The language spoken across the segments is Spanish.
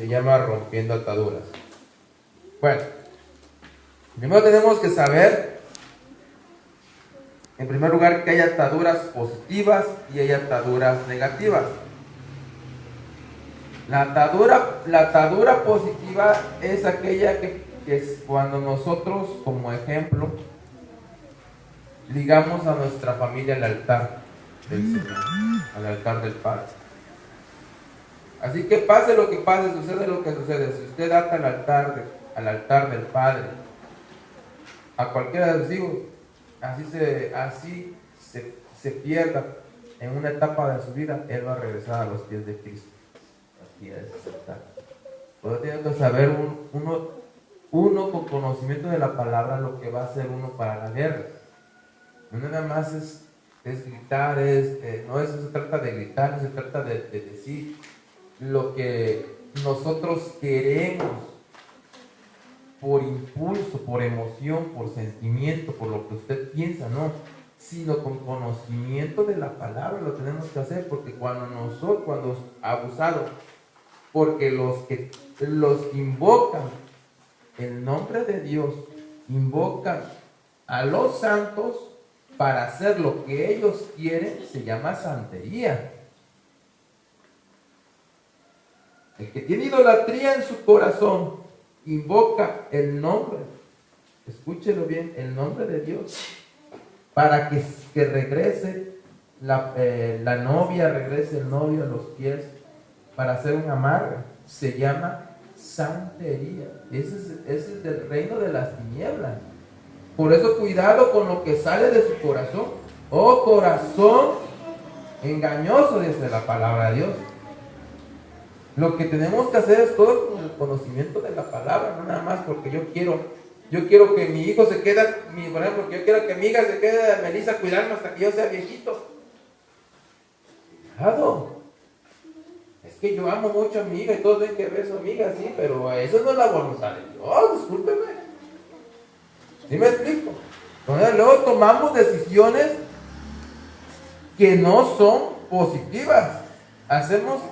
se llama Rompiendo Ataduras. Bueno, primero tenemos que saber, en primer lugar, que hay ataduras positivas y hay ataduras negativas. La atadura positiva es aquella que es cuando nosotros, como ejemplo, ligamos a nuestra familia al altar del Señor, al altar del Padre. Así que pase lo que pase, sucede lo que sucede. Si usted ata al altar del Padre, a cualquiera de sus hijos, así se pierda en una etapa de su vida, él va a regresar a los pies de Cristo. Aquí a ese altar. Pero tiene que saber uno con conocimiento de la palabra lo que va a hacer uno para la guerra. No nada más es gritar, no se trata de gritar, no se trata de decir lo que nosotros queremos por impulso, por emoción, por sentimiento, por lo que usted piensa, no, sino con conocimiento de la palabra lo tenemos que hacer, porque cuando abusados, porque los que invocan el nombre de Dios, invocan a los santos para hacer lo que ellos quieren, se llama santería. El que tiene idolatría en su corazón, invoca el nombre, escúchelo bien, el nombre de Dios, para que regrese la novia, regrese el novio a los pies, para hacer un amarre, se llama santería. Ese es del reino de las tinieblas. Por eso cuidado con lo que sale de su corazón. Oh corazón engañoso, dice la palabra de Dios. Lo que tenemos que hacer es todo con el conocimiento de la palabra, no nada más porque yo quiero que mi hijo se quede, por ejemplo, yo quiero que mi hija se quede de Melissa cuidarme hasta que yo sea viejito. Cuidado. Es que yo amo mucho a mi hija y todos ven que ve a su amiga, sí, pero eso no es la voluntad de Dios, discúlpeme. ¿Sí me explico? Entonces luego tomamos decisiones que no son positivas. Hacemos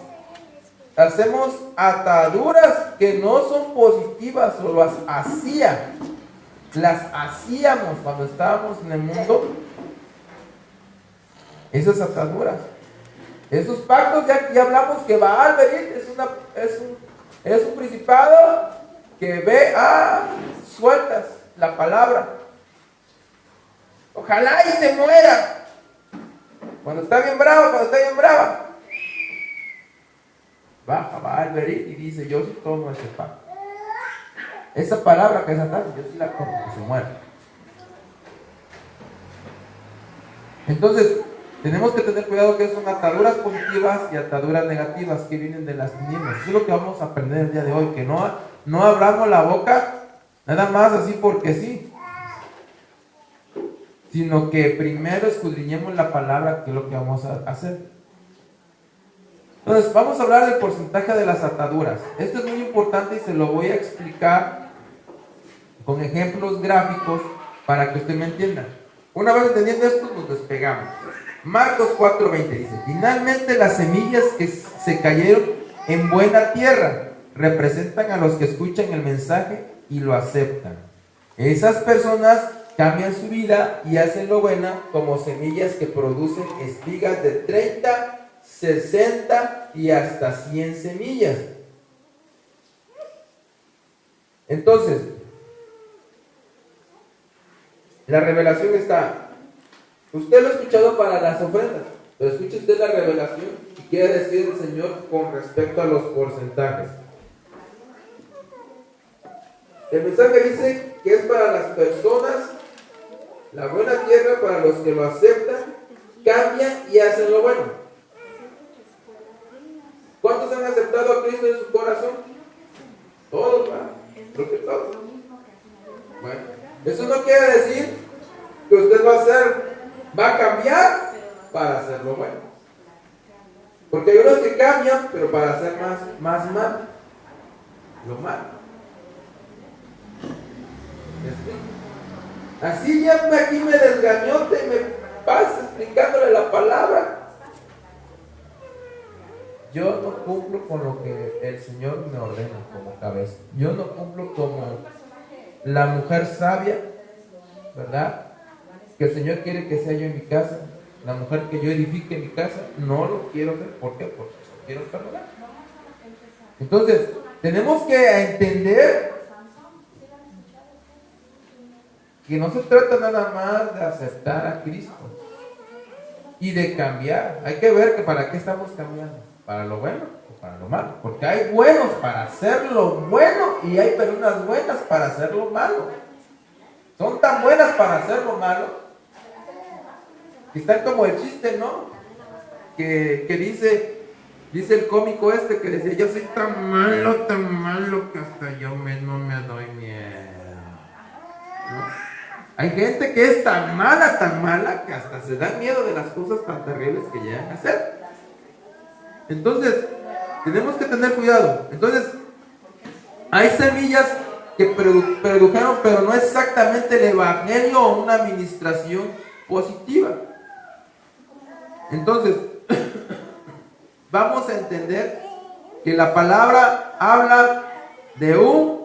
ataduras que no son positivas, o las hacíamos cuando estábamos en el mundo. Esas ataduras, esos pactos, ya hablamos que Baal es un principado que ve sueltas la palabra. Ojalá y se muera. Cuando está bien bravo, brava. Baja Baal Berit y dice: yo sí tomo ese pan. Esa palabra que es atada, yo sí la tomo, que se muera. Entonces, tenemos que tener cuidado que son ataduras positivas y ataduras negativas que vienen de las tinieblas. Eso es lo que vamos a aprender el día de hoy, que no abramos la boca nada más así porque sí, sino que primero escudriñemos la palabra, que es lo que vamos a hacer. Entonces, vamos a hablar del porcentaje de las ataduras. Esto es muy importante y se lo voy a explicar con ejemplos gráficos para que usted me entienda. Una vez entendiendo esto, nos despegamos. Marcos 4:20 dice: finalmente las semillas que se cayeron en buena tierra representan a los que escuchan el mensaje y lo aceptan. Esas personas cambian su vida y hacen lo bueno, como semillas que producen espigas de 30, 60 y hasta 100 semillas. Entonces, la revelación está. Usted lo ha escuchado para las ofrendas, pero escuche usted la revelación y quiere decir el Señor con respecto a los porcentajes. El mensaje dice que es para las personas, la buena tierra, para los que lo aceptan, cambian y hacen lo bueno. ¿Cuántos han aceptado a Cristo en su corazón? Todos, ¿verdad? Creo que todos. Bueno, eso no quiere decir que usted va a cambiar para hacer lo bueno. Porque hay unos que cambian, pero para hacer más mal. Lo malo. Así ya aquí me desgañote y me pasa explicándole la palabra. yo no cumplo con lo que el Señor me ordena como cabeza. Yo no cumplo como la mujer sabia, ¿verdad? Que el Señor quiere que sea yo en mi casa. La mujer que yo edifique en mi casa, no lo quiero hacer. ¿Por qué? Porque no quiero perdonar. Entonces, tenemos que entender que no se trata nada más de aceptar a Cristo y de cambiar. Hay que ver que para qué estamos cambiando, para lo bueno o para lo malo, porque hay buenos para hacer lo bueno y hay personas buenas para hacer lo malo. Son tan buenas para hacer lo malo que están como el chiste, ¿no? Que dice el cómico este que decía: yo soy tan malo que hasta yo mismo me doy miedo, ¿no? Hay gente que es tan mala, que hasta se da miedo de las cosas tan terribles que llegan a hacer. Entonces, tenemos que tener cuidado. Entonces, hay semillas que produjeron, pero no exactamente el evangelio o una administración positiva. Entonces, vamos a entender que la palabra habla de un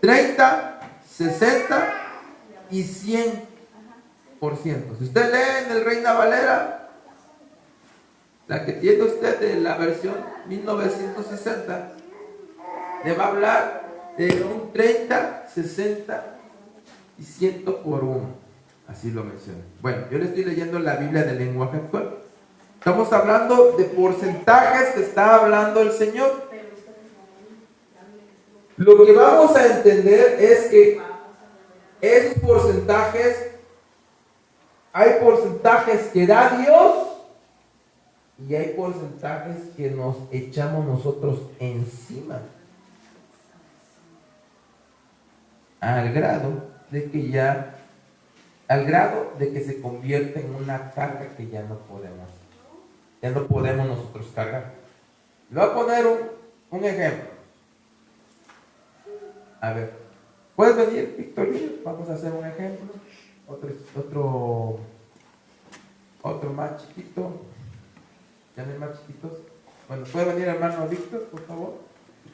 30, 60 y 100%. Si usted lee en el Reina Valera, la que tiene usted de la versión 1960, le va a hablar de un 30, 60 y 100 por 1. Así lo menciona. Bueno, yo le estoy leyendo la Biblia del lenguaje actual. Estamos hablando de porcentajes que está hablando el Señor. Lo que vamos a entender es que esos porcentajes, hay porcentajes que da Dios y hay porcentajes que nos echamos nosotros encima, al grado de que se convierte en una carga que ya no podemos nosotros cargar. Le voy a poner un ejemplo. A ver, ¿puedes venir, Victorino? Vamos a hacer un ejemplo. Otro más chiquito. ¿Ya no hay más chiquitos? Bueno, ¿puede venir hermano Víctor, por favor?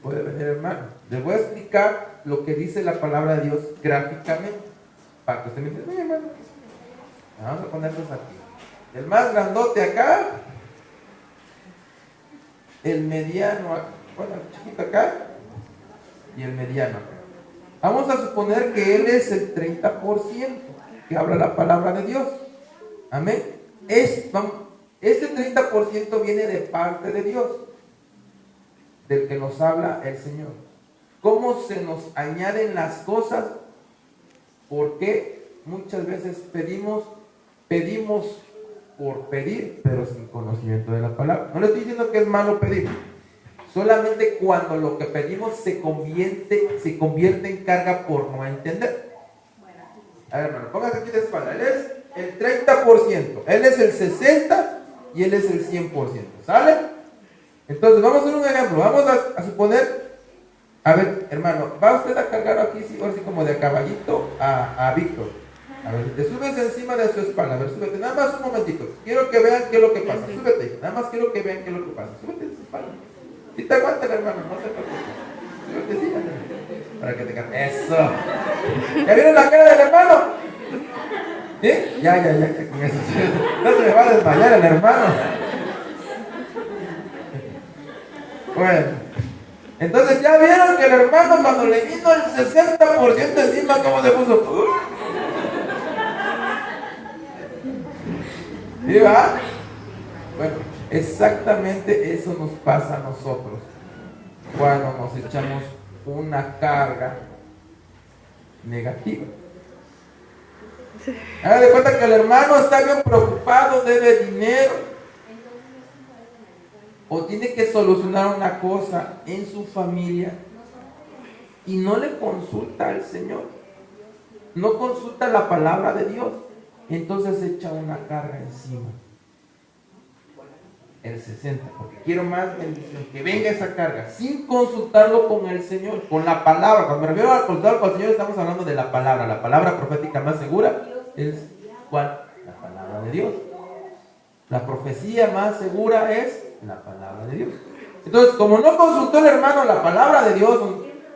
Puede venir hermano. Les voy a explicar lo que dice la palabra de Dios gráficamente, para que usted me diga: oye, hermano, vamos a ponerlos aquí. El más grandote acá, el mediano acá, bueno, el chiquito acá y el mediano acá. Vamos a suponer que él es el 30% que habla la palabra de Dios. Amén. Este 30% viene de parte de Dios, del que nos habla el Señor. ¿Cómo se nos añaden las cosas? Porque muchas veces pedimos por pedir, pero sin conocimiento de la palabra. No le estoy diciendo que es malo pedir, solamente cuando lo que pedimos se convierte en carga por no entender. A ver, hermano, póngase aquí de espalda. Él es el 30%, él es el 60% y él es el 100%. ¿Sale? Entonces, vamos a hacer un ejemplo. Vamos a suponer, a ver, hermano, va usted a cargar aquí, ahora sí, como de caballito a Víctor. A ver, te subes encima de su espalda. A ver, súbete, nada más un momentito. Quiero que vean qué es lo que pasa. Súbete, nada más quiero que vean qué es lo que pasa. Súbete en su espalda. Si te aguanta el hermano, no te preocupes. Súbete, sí, para que te cante. Eso. ¿Ya vieron la cara del hermano? ¿Sí? Ya, con eso. No se me va a desmayar el hermano. Bueno, entonces ya vieron que el hermano, cuando le vino el 60% encima, ¿cómo se puso? ¿Sí va? Bueno, exactamente eso nos pasa a nosotros cuando nos echamos una carga negativa. Haga de cuenta que el hermano está bien preocupado, debe dinero, o tiene que solucionar una cosa en su familia y no le consulta al Señor, no consulta la palabra de Dios, entonces echa una carga encima. El 60, porque quiero más bendición, que venga esa carga, sin consultarlo con el Señor, con la palabra. Cuando me refiero a consultarlo con el Señor, estamos hablando de la palabra profética más segura es ¿cuál? La palabra de Dios. La profecía más segura es la palabra de Dios. Entonces, como no consultó el hermano la palabra de Dios,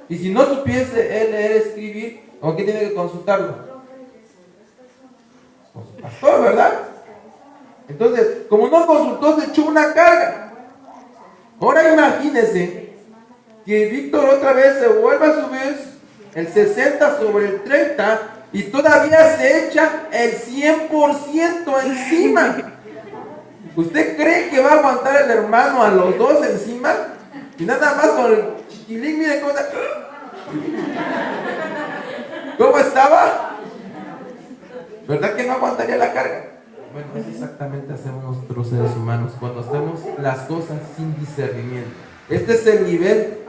y si no supiese él leer, escribir, ¿con quién tiene que consultarlo? Con su pastor, ¿verdad? Entonces, como no consultó, se echó una carga. Ahora imagínense que Víctor otra vez se vuelve a subir el 60 sobre el 30 y todavía se echa el 100% encima. ¿Usted cree que va a aguantar el hermano a los dos encima? Y nada más con el chiquilín, miren cómo está. ¿Cómo estaba? ¿Verdad que no aguantaría la carga? Bueno, eso exactamente hacemos nosotros seres humanos cuando hacemos las cosas sin discernimiento. Este es el nivel,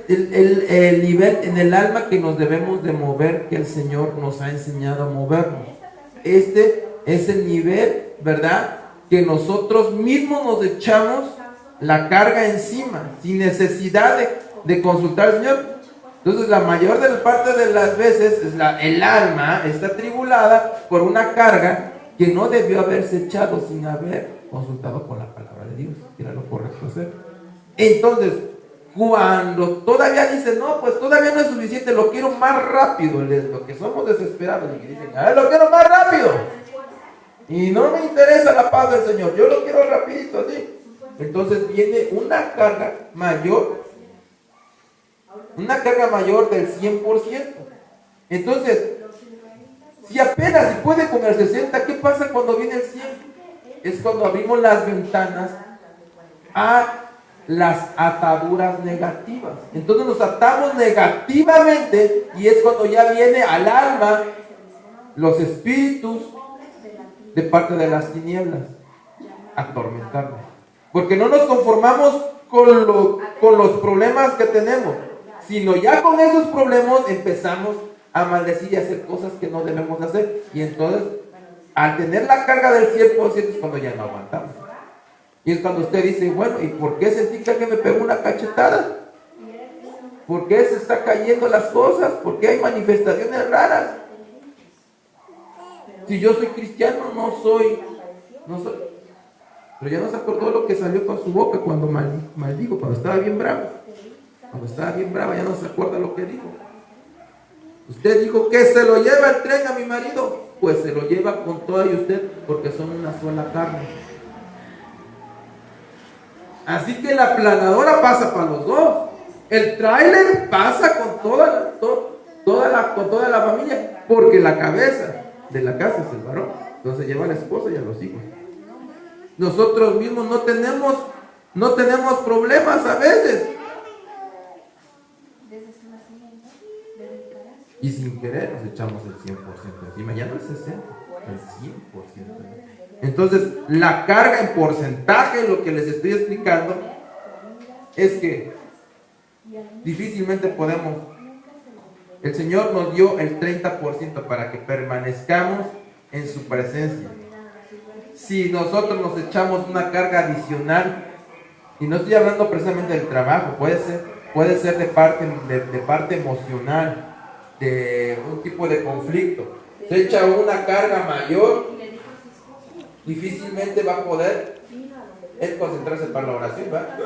el nivel en el alma que nos debemos de mover, que el Señor nos ha enseñado a movernos. Este es el nivel, ¿verdad?, que nosotros mismos nos echamos la carga encima, sin necesidad de consultar al Señor. Entonces, la mayor de parte de las veces el alma está tribulada por una carga que no debió haberse echado sin haber consultado con la palabra de Dios, que era lo correcto hacer. Entonces, cuando todavía dicen, no, pues todavía no es suficiente, lo quiero más rápido, lo que somos desesperados y que dicen, lo quiero más rápido, y no me interesa la paz del Señor, yo lo quiero rapidito, así. Entonces viene una carga mayor del 100%. Entonces, si apenas se puede con el 60, ¿qué pasa cuando viene el 100? Es cuando abrimos las ventanas a las ataduras negativas. Entonces nos atamos negativamente y es cuando ya viene al alma los espíritus de parte de las tinieblas a atormentarnos. Porque no nos conformamos con los problemas que tenemos, sino ya con esos problemas empezamos a maldecir y a hacer cosas que no debemos hacer. Y entonces, al tener la carga del 100% es cuando ya no aguantamos. Y es cuando usted dice, bueno, ¿y por qué sentí que alguien me pegó una cachetada? ¿Por qué se está cayendo las cosas? ¿Por qué hay manifestaciones raras? Si yo soy cristiano, no soy. Pero ya no se acordó lo que salió con su boca cuando maldijo, cuando estaba bien bravo. Cuando estaba bien brava ya no se acuerda lo que dijo. Usted dijo que se lo lleva el tren a mi marido, pues se lo lleva con toda y usted, porque son una sola carne. Así que la planadora pasa para los dos. El tráiler pasa con toda la familia, porque la cabeza de la casa es el varón. Entonces lleva a la esposa y a los hijos. Nosotros mismos no tenemos problemas a veces. Y sin querer nos echamos el 100% encima, ya no el 60%, el 100%. Entonces, la carga en porcentaje, lo que les estoy explicando, es que difícilmente podemos. El Señor nos dio el 30% para que permanezcamos en su presencia. Si nosotros nos echamos una carga adicional, y no estoy hablando precisamente del trabajo, puede ser de parte emocional, de un tipo de conflicto, se echa una carga mayor, difícilmente va a poder él concentrarse para la oración, ¿va?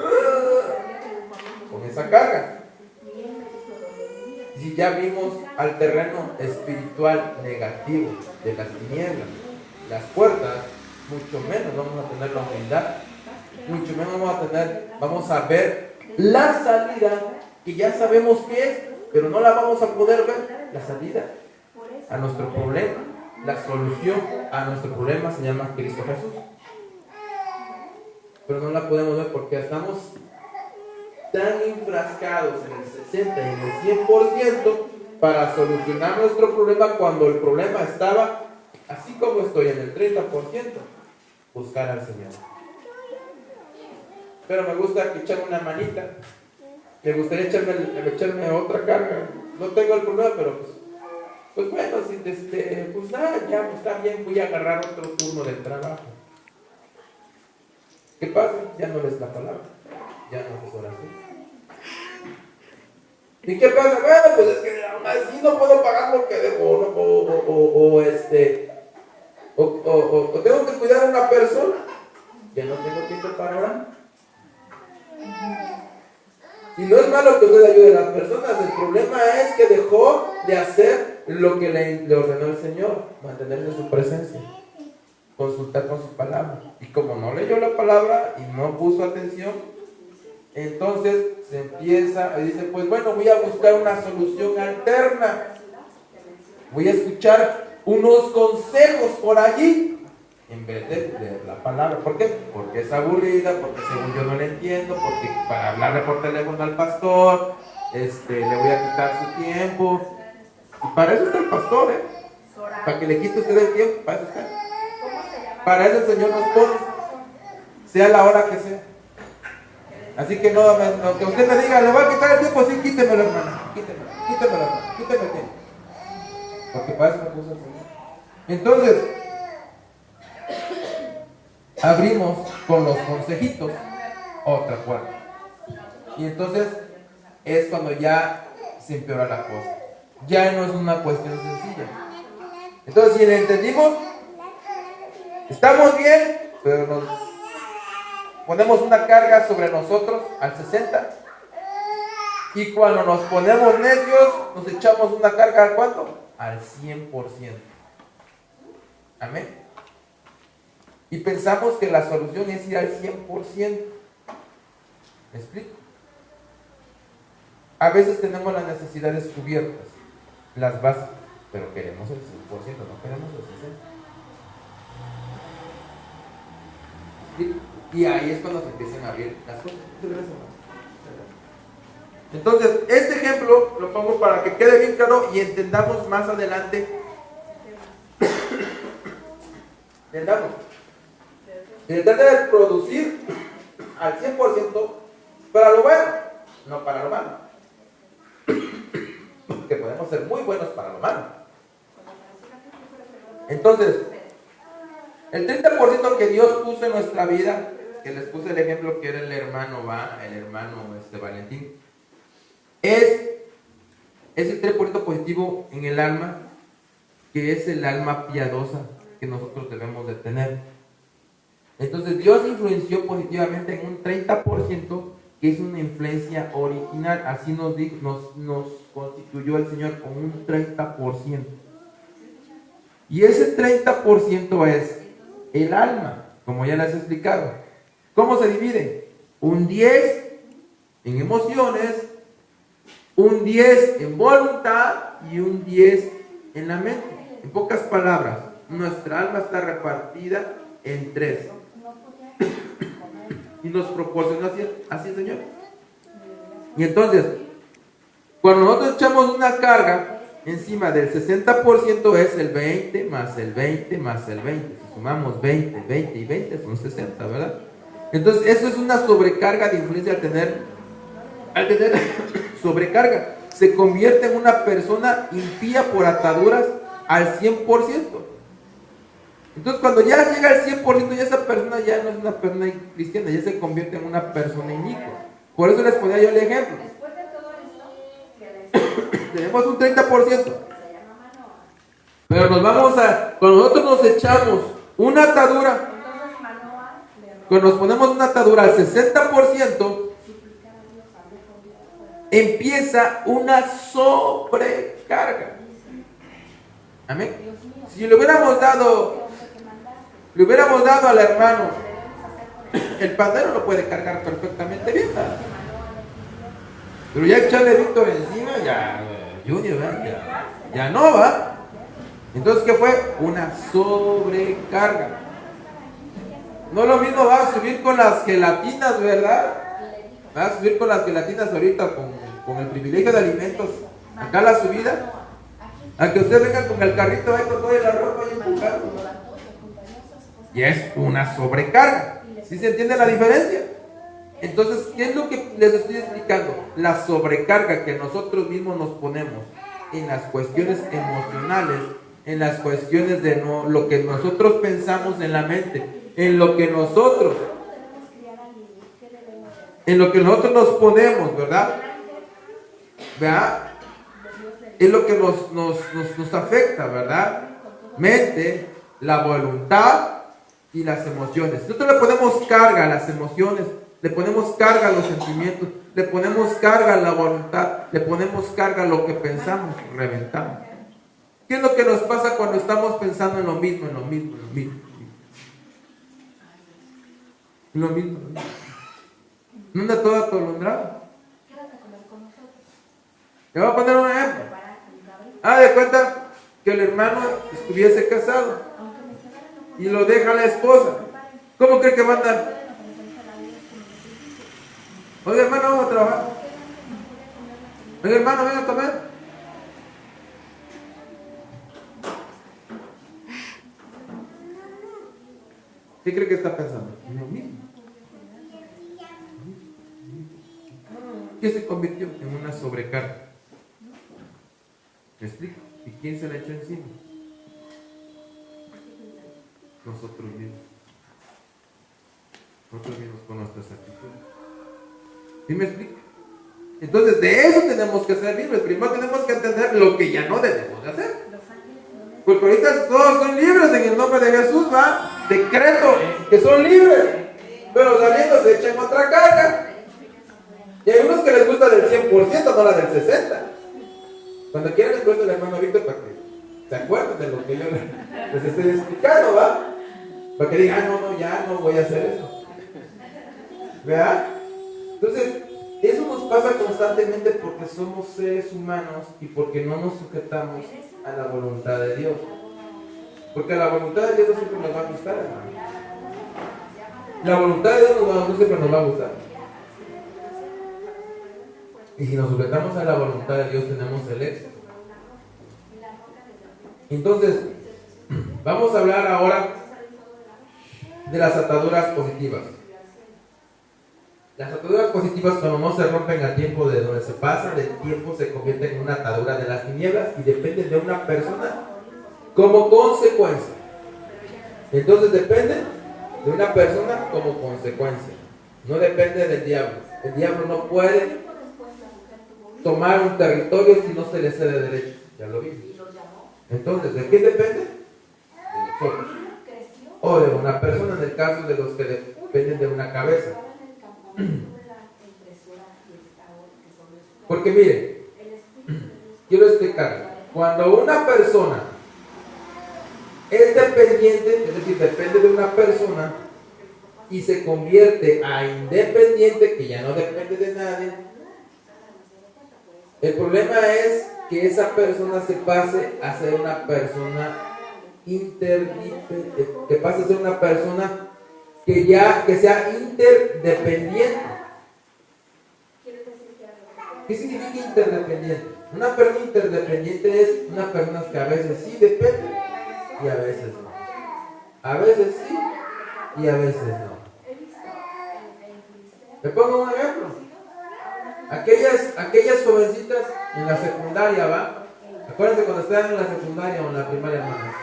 Con esa carga. Si ya vimos al terreno espiritual negativo de las tinieblas, las puertas, mucho menos vamos a tener la humildad, mucho menos vamos a ver la salida, que ya sabemos qué es, pero no la vamos a poder ver. La salida a nuestro problema, la solución a nuestro problema se llama Cristo Jesús, pero no la podemos ver porque estamos tan enfrascados en el 60 y en el 100% para solucionar nuestro problema, cuando el problema estaba así como estoy, en el 30%, buscar al Señor. Pero me gusta echarme una manita, me gustaría echarme otra carga. No tengo el problema, pero pues bueno, pues nada, ya pues está bien, voy a agarrar otro turno del trabajo. ¿Qué pasa? Ya no ves la palabra, ya no es oración. ¿Y qué pasa? Bueno, pues es que aún así no puedo pagar lo que debo, o tengo que cuidar a una persona. ya no tengo tiempo para orar. Y no es malo que usted ayude a las personas, el problema es que dejó de hacer lo que le ordenó el Señor, mantenerse en su presencia, consultar con su palabra. Y como no leyó la palabra y no puso atención, entonces se empieza y dice, pues bueno, voy a buscar una solución alterna. Voy a escuchar unos consejos por allí en vez de leer la palabra. ¿Por qué? Porque es aburrida, porque según yo no la entiendo, porque para hablarle por teléfono al pastor, le voy a quitar su tiempo. Y para eso está el pastor, para que le quite usted el tiempo, para eso está. Para eso el Señor nos pone, sea la hora que sea. Así que no, aunque usted me diga, le voy a quitar el tiempo, sí, quítemelo, hermana, quítemelo, hermana, quíteme el tiempo. Porque para eso me puso el Señor. Entonces, abrimos con los consejitos otra puerta. Y entonces es cuando ya se empeora la cosa. Ya no es una cuestión sencilla. Entonces, si le entendimos, estamos bien, pero nos ponemos una carga sobre nosotros al 60%. Y cuando nos ponemos necios, nos echamos una carga ¿al cuánto? Al 100%. Amén. Y pensamos que la solución es ir al 100%. ¿Me explico? A veces tenemos las necesidades cubiertas, las básicas, pero queremos el 100%, no queremos el 60%. Y ahí es cuando se empiezan a abrir las cosas. Entonces, este ejemplo lo pongo para que quede bien claro y entendamos más adelante. Entendamos. Se trata de producir al 100% para lo bueno, no para lo malo. Porque podemos ser muy buenos para lo malo. Entonces, el 30% que Dios puso en nuestra vida, que les puse el ejemplo que era el hermano Valentín, es el 3% positivo en el alma, que es el alma piadosa que nosotros debemos de tener. Entonces Dios influenció positivamente en un 30%, que es una influencia original. Así nos constituyó el Señor con un 30%. Y ese 30% es el alma, como ya les he explicado. ¿Cómo se divide? Un 10 en emociones, un 10 en voluntad y un 10 en la mente. En pocas palabras, nuestra alma está repartida en 3. Y nos proporcionó así el Señor. Y entonces, cuando nosotros echamos una carga encima del 60%, es el 20 más el 20 más el 20. Si sumamos 20, 20 y 20 son 60, ¿verdad? Entonces, eso es una sobrecarga de influencia al tener sobrecarga. Se convierte en una persona impía por ataduras al 100%. Entonces, cuando ya llega al 100%, ya esa persona ya no es una persona cristiana, ya se convierte en una persona inicua. Por eso les ponía yo el ejemplo. Tenemos un 30%. Pero cuando nosotros nos echamos una atadura, cuando nos ponemos una atadura al 60%, empieza una sobrecarga. Amén. Si le hubiéramos dado al hermano, el pandero lo puede cargar perfectamente bien, ¿verdad? Pero ya echarle Víctor encima, ya Junior, ya no va. Entonces, ¿qué fue? Una sobrecarga. No lo mismo va a subir con las gelatinas, ¿verdad? Va a subir con las gelatinas ahorita con el privilegio de alimentos. Acá la subida. A que usted venga con el carrito ahí con toda la ropa y empujando. Y es una sobrecarga. ¿Sí se entiende la diferencia? Entonces, ¿qué es lo que les estoy explicando? La sobrecarga que nosotros mismos nos ponemos en las cuestiones emocionales, en las cuestiones de lo que nosotros pensamos en la mente, en lo que nosotros nos ponemos, ¿verdad? ¿Verdad? Es lo que nos afecta, ¿verdad? Mente, la voluntad y las emociones. Nosotros le ponemos carga a las emociones, le ponemos carga a los sentimientos, le ponemos carga a la voluntad, le ponemos carga a lo que pensamos, reventamos. ¿Qué es lo que nos pasa cuando estamos pensando en lo mismo, en lo mismo, en lo mismo? En lo mismo. ¿No anda todo atolondrado? Le voy a poner un ejemplo. De cuenta que el hermano estuviese casado y lo deja la esposa. ¿Cómo cree que va a andar? Oye, hermano, vamos a trabajar. Oye, hermano, ven a comer. ¿Qué cree que está pensando? Lo mismo. ¿Qué se convirtió? En una sobrecarga. ¿Me explico? ¿Y quién se la echó encima? Nosotros mismos. Nosotros mismos con nuestras actitudes. ¿Sí me explico? Entonces de eso tenemos que ser libres. Primero tenemos que entender lo que ya no debemos de hacer. Porque ahorita todos son libres en el nombre de Jesús, ¿va? Decreto que son libres. Pero saliendo se echan otra carga. Y hay unos que les gusta del 100%, no la del 60%. Cuando quieran les cuento al hermano Víctor para que se acuerden de lo que yo les estoy explicando, ¿va? Para que digan, no, ya no voy a hacer eso. ¿Verdad? Entonces, eso nos pasa constantemente porque somos seres humanos y porque no nos sujetamos a la voluntad de Dios. Porque la voluntad de Dios no siempre nos va a gustar, hermano. La voluntad de Dios no siempre nos va a gustar. Y si nos sujetamos a la voluntad de Dios, tenemos el éxito. Entonces, vamos a hablar ahora de las ataduras positivas. Las ataduras positivas, cuando no se rompen a tiempo de donde se pasa, del tiempo se convierten en una atadura de las tinieblas y dependen de una persona como consecuencia. Entonces dependen de una persona como consecuencia. No depende del diablo. El diablo no puede tomar un territorio si no se le cede derecho. Ya lo vimos. Entonces, ¿de quién depende? De nosotros. O de una persona, en el caso de los que dependen de una cabeza. Porque miren, quiero explicar. Cuando una persona es dependiente, es decir, depende de una persona y se convierte a independiente, que ya no depende de nadie, el problema es que esa persona se pase a ser una persona que pase a ser una persona que sea interdependiente. ¿Qué significa interdependiente? Una persona interdependiente es una persona que a veces sí depende y a veces no. A veces sí y a veces no. Le pongo un ejemplo. Aquellas jovencitas en la secundaria, ¿va? Acuérdense cuando estaban en la secundaria o en la primaria, hermanos.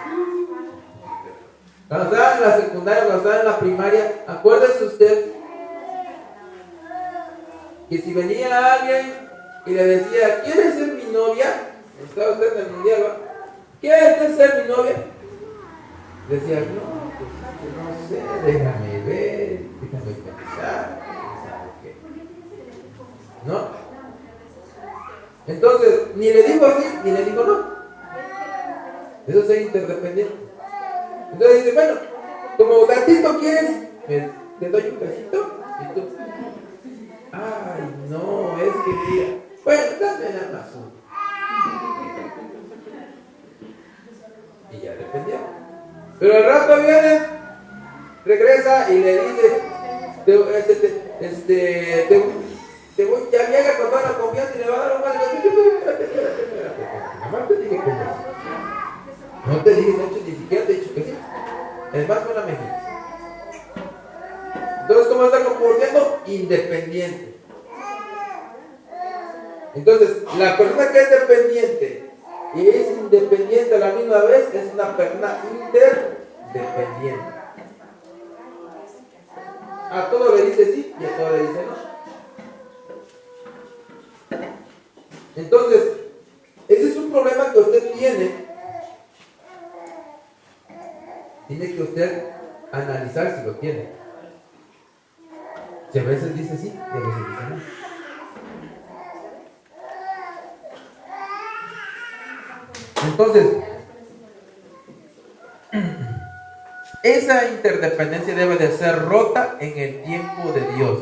Cuando estaban en la secundaria, cuando estaban en la primaria, acuérdese usted que si venía alguien y le decía, ¿quieres ser mi novia? Estaba usted en el mundial, ¿va? ¿Quieres ser mi novia? Decía, no, pues no sé, déjame ver, déjame pensar, ¿no? Entonces, ni le dijo así, ni le dijo no. Eso es ser interdependiente. Entonces dice, bueno, como tantito quieres, te doy un besito y tú. Ay, no, es que mira. Bueno, dame nada más uno. Y ya dependía. Pero al rato viene, regresa y le dice, ya llega con toda la confianza y le va a dar un beso. Nada más te dije cómo es. No te dije, ni siquiera te he dicho que sí. Es más, con la mejilla. Entonces, ¿cómo está comportando? Independiente. Entonces, la persona que es dependiente y es independiente a la misma vez es una persona interdependiente. A todo le dice sí y a todo le dice no. Entonces, ese es un problema que usted tiene que usted analizar. tiene. Si a veces dice sí, y a veces dice no. Entonces, esa interdependencia debe de ser rota en el tiempo de Dios.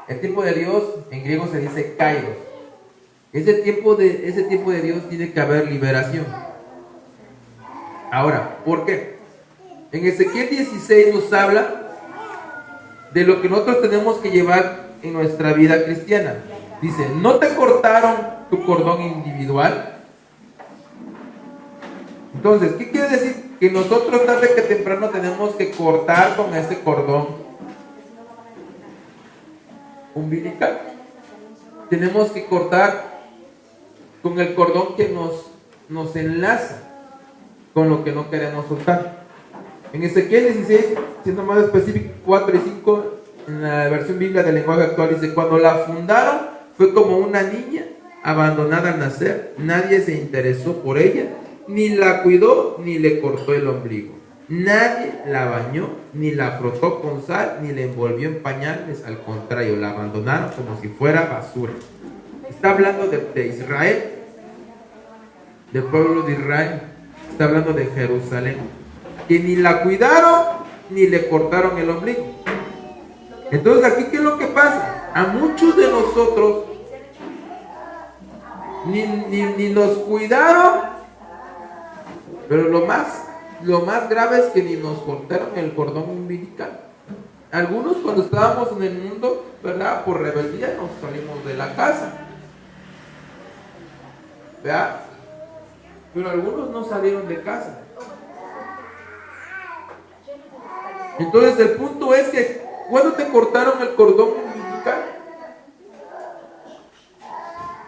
El tiempo de Dios en griego se dice kairos. Ese tiempo de Dios tiene que haber liberación. Ahora, ¿por qué? En Ezequiel 16 nos habla de lo que nosotros tenemos que llevar en nuestra vida cristiana. Dice, ¿no te cortaron tu cordón individual? Entonces, ¿qué quiere decir? Que nosotros tarde que temprano tenemos que cortar con ese cordón umbilical. Tenemos que cortar con el cordón que nos enlaza con lo que no queremos soltar. En Ezequiel 16, siendo más específico, 4 y 5, en la versión Biblia del lenguaje actual, dice, cuando la fundaron fue como una niña abandonada al nacer, nadie se interesó por ella, ni la cuidó, ni le cortó el ombligo. Nadie la bañó, ni la frotó con sal, ni la envolvió en pañales, al contrario, la abandonaron como si fuera basura. Está hablando de Israel, del pueblo de Israel, está hablando de Jerusalén, que ni la cuidaron, ni le cortaron el ombligo. Entonces, aquí, ¿qué es lo que pasa? A muchos de nosotros ni nos cuidaron, pero lo más grave es que ni nos cortaron el cordón umbilical. Algunos, cuando estábamos en el mundo, ¿verdad?, por rebeldía nos salimos de la casa, ¿verdad? Pero algunos no salieron de casa. Entonces el punto es que cuando te cortaron el cordón umbilical,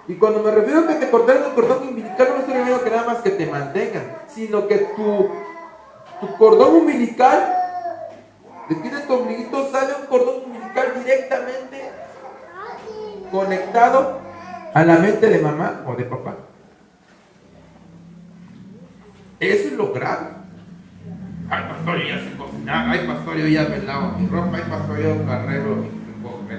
y cuando me refiero a que te cortaron el cordón umbilical, no me estoy refiriendo que nada más que te mantengan, sino que tu cordón umbilical, de aquí de tu ombliguito sale un cordón umbilical directamente conectado a la mente de mamá o de papá. Eso es lo grave. Ay, pastor, yo ya sé cocinar. Ay, pastor, yo ya me lavo mi ropa. Ay, pastor, yo arreglo mi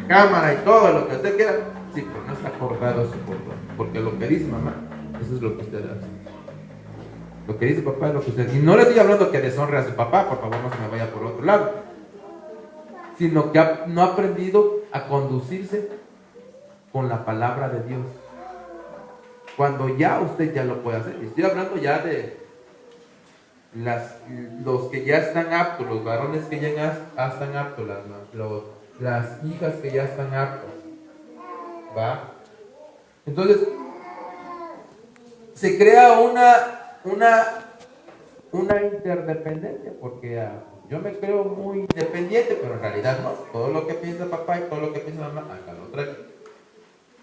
cámara y todo lo que usted quiera. Sí, pero no está cortado su cordón. Porque lo que dice mamá, eso es lo que usted hace. Lo que dice papá es lo que usted... Y no le estoy hablando que deshonre a su papá, por favor, no se me vaya por otro lado. Sino que no ha aprendido a conducirse con la palabra de Dios. Cuando ya usted ya lo puede hacer. Estoy hablando ya de los que ya están aptos, los varones que ya están aptos, las hijas que ya están aptas, ¿va? Entonces se crea una interdependencia, porque yo me creo muy independiente, pero en realidad no. Todo lo que piensa papá y todo lo que piensa mamá, acá lo trae.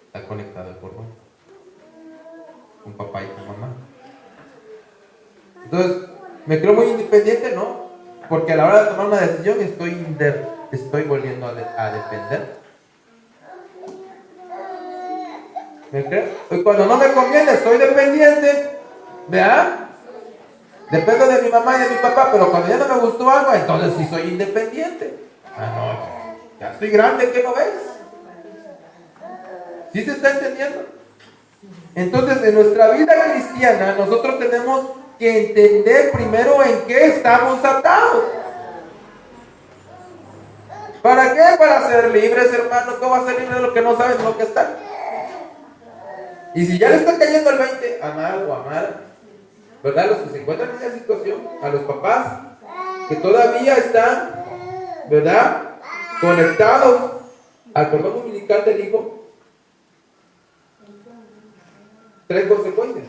Está conectado el cordón con papá y con mamá. Entonces me creo muy independiente, ¿no? Porque a la hora de tomar una decisión estoy volviendo a depender. ¿Me creo? Y cuando no me conviene, soy dependiente. ¿Verdad? Dependo de mi mamá y de mi papá, pero cuando ya no me gustó algo, entonces sí soy independiente. No, ya estoy grande, ¿qué no ves? ¿Sí se está entendiendo? Entonces, en nuestra vida cristiana, nosotros tenemos que entender primero en qué estamos atados. ¿Para qué? Para ser libres, hermano. ¿Cómo va a ser libre de lo que no saben lo que está? Y si ya le está cayendo el 20, amar o amar, ¿verdad? Los que se encuentran en esa situación, a los papás que todavía están, ¿verdad?, conectados al cordón umbilical del hijo, tres consecuencias.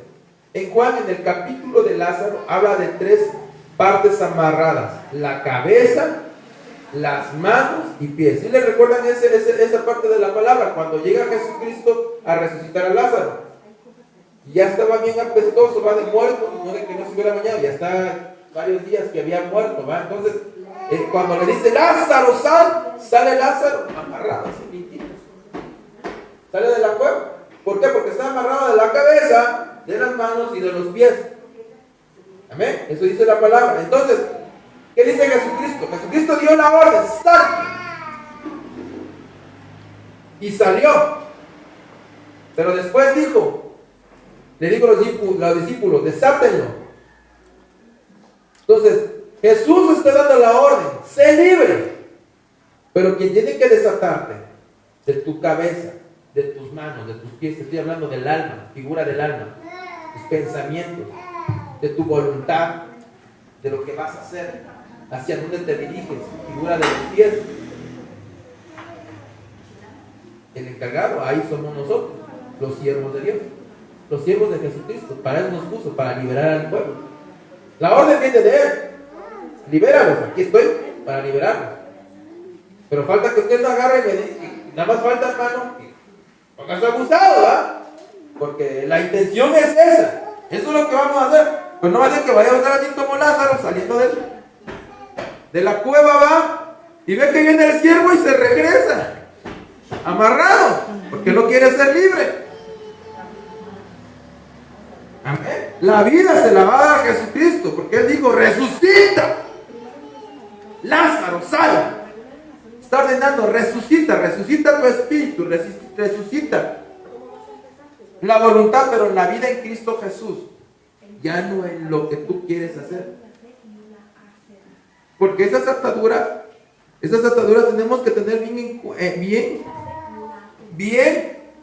En Juan, en el capítulo de Lázaro, habla de tres partes amarradas: la cabeza, las manos y pies. ¿Sí le recuerdan esa parte de la palabra? Cuando llega Jesucristo a resucitar a Lázaro, ya estaba bien apestoso, va de muerto, no de que no se hubiera bañado, ya está varios días que había muerto, ¿va? Entonces, cuando le dice Lázaro, sale Lázaro amarrado, así mintito. Sale de la cueva. ¿Por qué? Porque está amarrado de la cabeza, de las manos y de los pies. Amén. Eso dice la palabra. Entonces, ¿qué dice Jesucristo Jesucristo. Jesucristo dio la orden, sal. Y salió. Pero después le dijo a los discípulos, desátenlo. Entonces, Jesús está dando la orden, sé libre. Pero quien tiene que desatarte de tu cabeza, de tus manos, de tus pies, estoy hablando del alma, figura del alma, tus pensamientos, de tu voluntad, de lo que vas a hacer, hacia dónde te diriges, figura de los pies. El encargado, ahí somos nosotros, los siervos de Dios, los siervos de Jesucristo. Para eso nos puso, para liberar al pueblo. La orden viene de Él. Libéralos, aquí estoy para liberarlos. Pero falta que usted no agarre y me diga, nada más falta, hermano, que pongas abusado, ¿verdad? Porque la intención es esa. Eso es lo que vamos a hacer. Pues no va a ser que vaya a estar así como Lázaro saliendo de la cueva, va, y ve que viene el siervo y se regresa amarrado, porque no quiere ser libre. Amén. La vida se la va a dar a Jesucristo, porque Él dijo, resucita. Lázaro, sal. Está ordenando, resucita tu espíritu, resucita la voluntad, pero la vida en Cristo Jesús, ya no en lo que tú quieres hacer. Porque esas ataduras tenemos que tener bien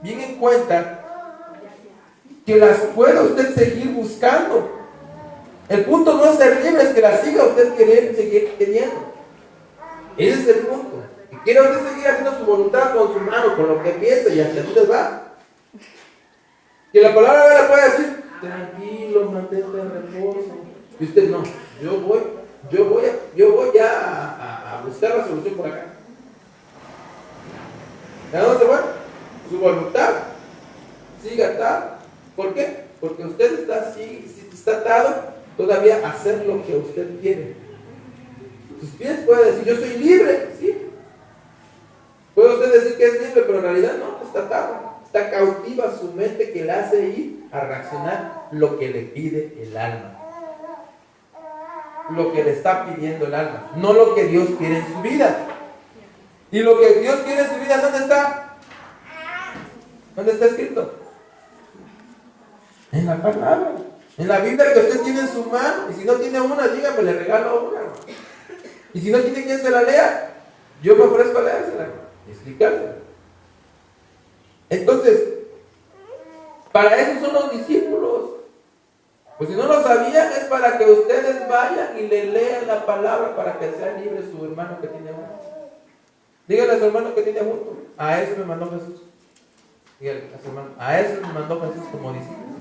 en cuenta que las pueda usted seguir buscando. El punto no es ser libre, es que las siga usted querer seguir teniendo. Ese es el punto. Que quiere usted seguir haciendo su voluntad con su mano, con lo que piensa y hacia dónde va. Que la palabra le puede decir, tranquilo, mantente en reposo. Y usted no, yo voy a buscar la solución por acá. ¿A dónde se va? Su voluntad. Siga atado. ¿Por qué? Porque usted está atado todavía a hacer lo que usted quiere. Sus pies pueden decir, yo soy libre, ¿sí? Puede usted decir que es libre, pero en realidad no, está atado. Está cautiva su mente que le hace ir a reaccionar lo que le pide el alma. Lo que le está pidiendo el alma, no lo que Dios quiere en su vida. Y lo que Dios quiere en su vida, ¿dónde está? ¿Dónde está escrito? En la palabra, en la Biblia que usted tiene en su mano. Y si no tiene una, dígame, le regalo una. Y si no tiene quien se la lea, yo me ofrezco a leérsela y explicársela. Entonces, para eso son los discípulos. Pues si no lo sabían, es para que ustedes vayan y le lean la palabra para que sea libre su hermano que tiene junto. Díganle a su hermano que tiene junto, a eso me mandó Jesús. Díganle a su hermano, a eso me mandó Jesús como discípulo.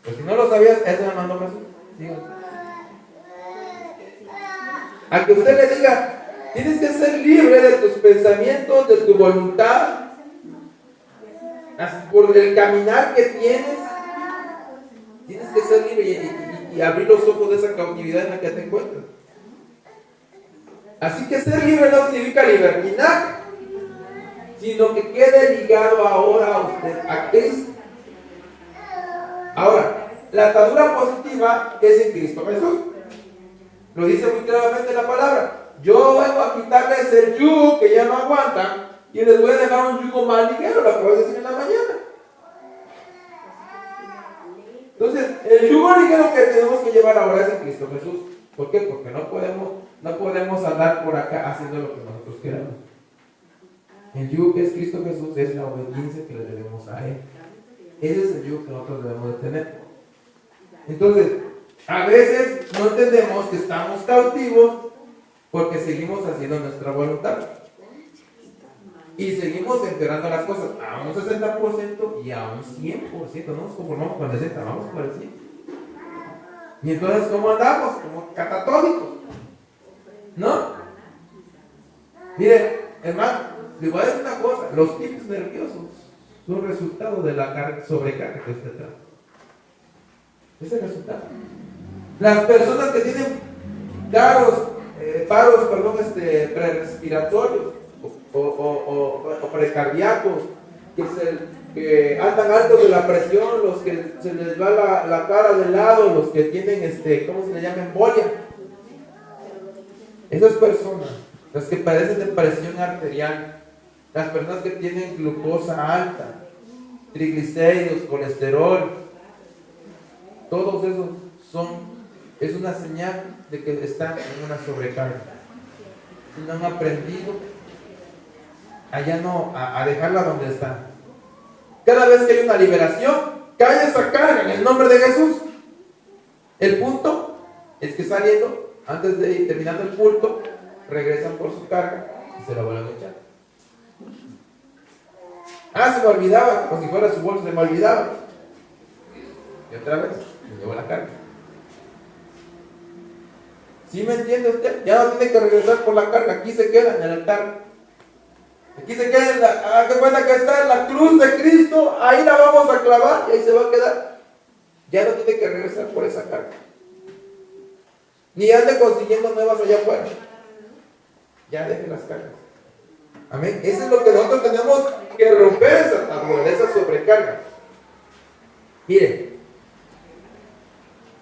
Pues si no lo sabías, eso me mandó Jesús. Díganle. A que usted le diga, tienes que ser libre de tus pensamientos, de tu voluntad, por el caminar que tienes que ser libre y abrir los ojos de esa cautividad en la que te encuentras. Así que ser libre no significa libertinaje, sino que quede ligado ahora a usted, a Cristo. Ahora, la atadura positiva es en Cristo Jesús. Lo dice muy claramente la palabra. Yo vengo a quitarles el yugo que ya no aguantan y les voy a dejar un yugo más ligero, lo acabo de decir en la mañana. Entonces, el yugo ligero que tenemos que llevar ahora es en Cristo Jesús. ¿Por qué? Porque no podemos andar por acá haciendo lo que nosotros queramos. El yugo que es Cristo Jesús es la obediencia que le debemos a Él. Ese es el yugo que nosotros debemos de tener. Entonces, a veces no entendemos que estamos cautivos porque seguimos haciendo nuestra voluntad. Y seguimos empeorando las cosas a un 60% y a un 100%. No nos conformamos con el 60%, vamos por el 100%. Y entonces, ¿cómo andamos? Como catatónicos, ¿no? Mire, hermano, les voy a decir una cosa. Los tics nerviosos son resultado de la sobrecarga que usted trae. Ese es el resultado. Las personas que tienen paros prerespiratorios o precardíacos, que que andan altos de la presión, los que se les va la cara de lado, los que tienen, ¿cómo se le llama? Embolia. Esas personas, las que padecen de presión arterial, las personas que tienen glucosa alta, triglicéridos, colesterol, todos esos es una señal de que están en una sobrecarga. No han aprendido a dejarla donde está. Cada vez que hay una liberación, cae esa carga en el nombre de Jesús. El punto es que saliendo, antes de ir terminando el culto, regresan por su carga y se la vuelven a echar. Se me olvidaba, como si fuera su bolso, se me olvidaba. Y otra vez, me llevo la carga. ¿Sí me entiende usted? Ya no tiene que regresar por la carga, aquí se queda en el altar. Aquí se queda, qué buena que está en la cruz de Cristo, ahí la vamos a clavar y ahí se va a quedar. Ya no tiene que regresar por esa carga. Ni ande consiguiendo nuevas allá afuera. Ya deje las cargas. Amén. Eso es lo que nosotros tenemos que romper, esa atadura, esa sobrecarga. Miren,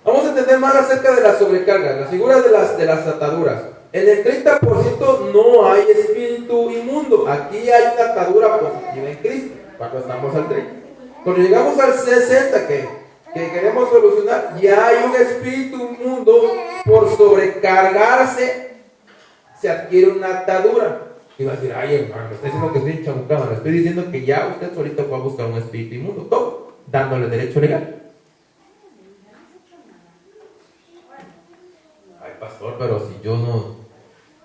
vamos a entender más acerca de la sobrecarga, las figuras de las ataduras. En el 30% no hay espíritu inmundo. Aquí hay una atadura positiva en Cristo, cuando estamos al 30%. Cuando llegamos al 60%, que queremos solucionar, ya hay un espíritu inmundo, por sobrecargarse, se adquiere una atadura. Y va a decir, ay hermano, está diciendo que estoy chamucado. Le estoy diciendo que ya usted solito fue a buscar un espíritu inmundo, todo, dándole derecho legal. Ay pastor, pero si yo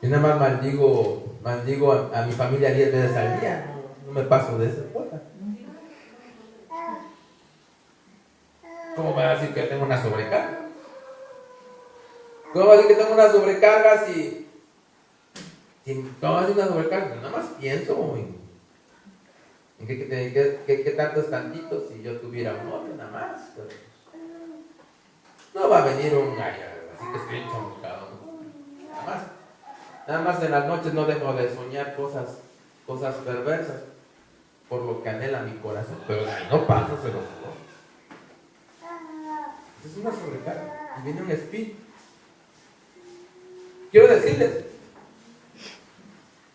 nada más maldigo a mi familia 10 veces al día, no me paso de esa puerta. ¿Cómo va a decir que tengo una sobrecarga? ¿Cómo va a decir que tengo una sobrecarga si ¿cómo va a decir una sobrecarga? Nada más pienso en qué tantos tantitos si yo tuviera un novio, nada más. No va a venir así que estoy chamucado, nada más en las noches no dejo de soñar cosas perversas por lo que anhela mi corazón, pero de ahí no pasa, se lo juro. Es una sobrecarga y viene un espíritu. Quiero decirles,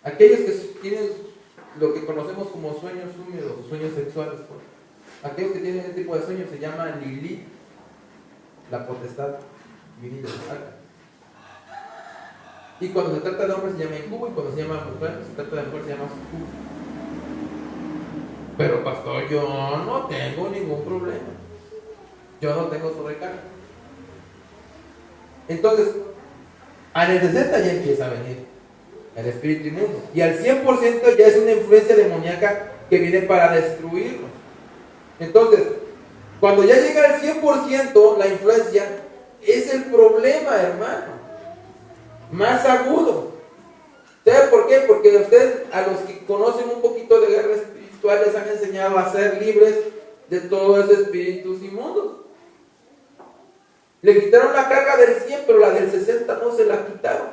aquellos que tienen lo que conocemos como sueños húmedos, sueños sexuales, aquellos que tienen este tipo de sueños se llama Lilith, la potestad divinidad. Y cuando se trata de hombre se llama incubo, y cuando se llama mujer, se trata de mujer se llama sucubo. Pero pastor, yo no tengo ningún problema. Yo no tengo sobrecarga. Entonces, al 60 ya empieza a venir el espíritu inmundo. Y al 100% ya es una influencia demoníaca que viene para destruirnos. Entonces, cuando ya llega al 100%, la influencia es el problema, hermano, más agudo. ¿Sabe por qué? Porque usted, a los que conocen un poquito de guerra espiritual, les han enseñado a ser libres de todos esos espíritus inmundos. Le quitaron la carga del 100, pero la del 60 no se la quitaron.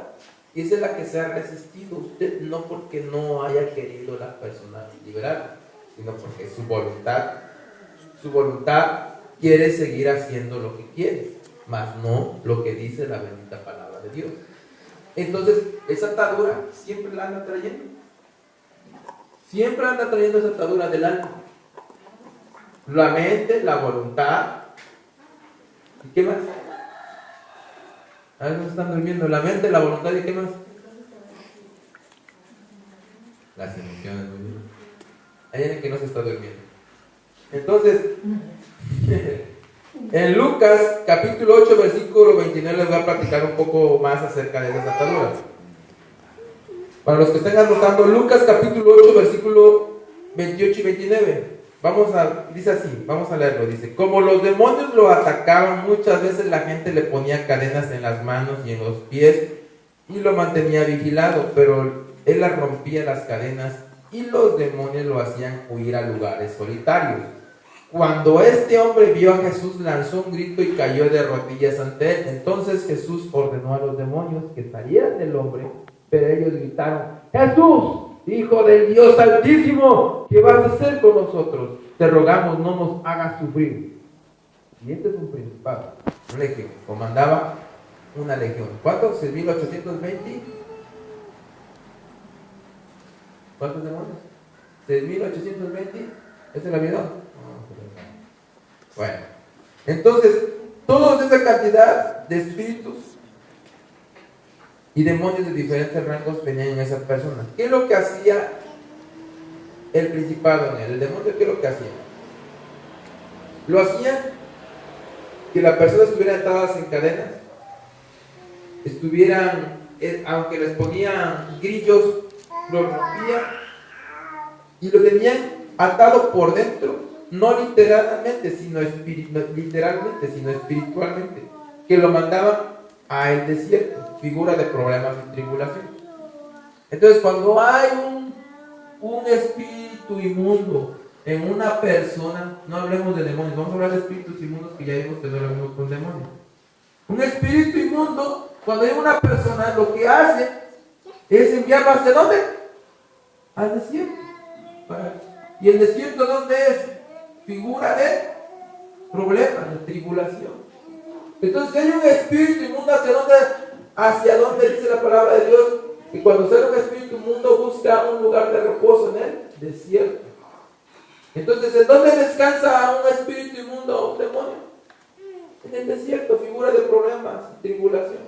Y esa es la que se ha resistido usted, no porque no haya querido la persona liberar, sino porque su voluntad quiere seguir haciendo lo que quiere, mas no lo que dice la bendita palabra de Dios. Entonces, esa atadura siempre la anda trayendo. Siempre anda trayendo esa atadura del alma. La mente, la voluntad. ¿Y qué más? A veces están durmiendo. La mente, la voluntad y qué más. Las emociones. Hay alguien que no se está durmiendo. Entonces, en Lucas capítulo 8 versículo 29 les voy a platicar un poco más acerca de esas ataduras. Para los que estén anotando, Lucas capítulo 8 versículo 28 y 29. Dice así, vamos a leerlo. Dice: como los demonios lo atacaban, muchas veces la gente le ponía cadenas en las manos y en los pies y lo mantenía vigilado, pero él las rompía las cadenas y los demonios lo hacían huir a lugares solitarios. Cuando este hombre vio a Jesús, lanzó un grito y cayó de rodillas ante él. Entonces Jesús ordenó a los demonios que salieran del hombre, pero ellos gritaron: Jesús, Hijo del Dios Altísimo, ¿qué vas a hacer con nosotros? te rogamos no nos hagas sufrir. Y este es un principado, una legión, comandaba una legión. ¿Cuántos? 6.820. ¿Cuántos demonios? 6.820. ¿Ese la vieron? Bueno, entonces, toda esa cantidad de espíritus y demonios de diferentes rangos venían en esa persona. ¿Qué es lo que hacía el principado en él? El demonio, ¿qué es lo que hacía? Lo hacía que las personas estuvieran atadas en cadenas, estuvieran, aunque les ponían grillos, lo rompían y lo tenían atado por dentro, no literalmente, sino espiritualmente, que lo mandaban al desierto, figura de problemas y tribulación. Entonces, cuando hay un espíritu inmundo en una persona, no hablemos de demonios, vamos a hablar de espíritus inmundos que ya vimos que no hablamos con demonios. Un espíritu inmundo, cuando hay una persona, lo que hace es enviarlo ¿hacia dónde? Al desierto. ¿Y el desierto dónde es? Figura de problemas, de tribulación. Entonces, si hay un espíritu inmundo, ¿hacia dónde? Hacia dónde dice la palabra de Dios que cuando sale un espíritu inmundo busca un lugar de reposo en el desierto. Entonces, ¿en dónde descansa un espíritu inmundo o un demonio? En el desierto, figura de problemas y tribulación.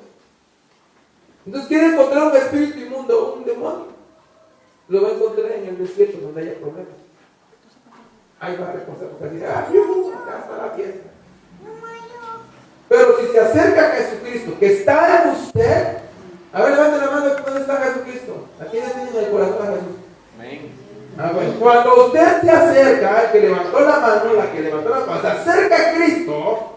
Entonces, ¿quiere encontrar un espíritu inmundo o un demonio? Lo va a encontrar en el desierto donde haya problemas. Ahí va a reposar porque dice, acá está la fiesta. Pero si se acerca a Jesucristo, que está en usted, a ver, levante la mano, ¿dónde está Jesucristo? Aquí tiene en el corazón a Jesús. Amén. Bueno, cuando usted se acerca, el que levantó la mano, la que levantó la mano, se acerca a Cristo,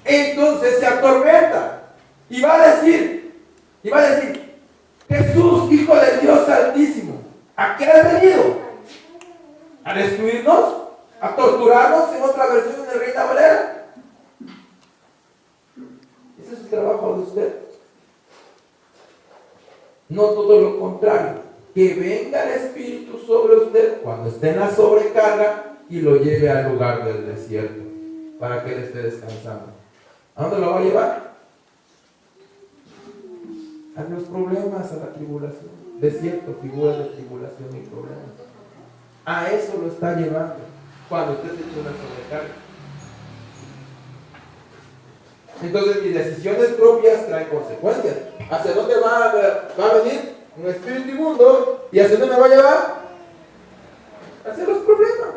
entonces se atormenta y va a decir, Jesús, Hijo de Dios Altísimo, ¿a qué has venido? ¿A destruirnos? ¿A torturarnos? En otra versión de Reina Valera. Ese es el trabajo de usted. No todo lo contrario. Que venga el Espíritu sobre usted cuando esté en la sobrecarga y lo lleve al lugar del desierto para que él esté descansando. ¿A dónde lo va a llevar? A los problemas, a la tribulación. Desierto, figuras de tribulación y problemas. A eso lo está llevando cuando usted se echa una sobrecarga. Entonces mis decisiones propias traen consecuencias. ¿Hacia dónde va a venir un espíritu inmundo? ¿Y hacia dónde me va a llevar? Hacia los problemas.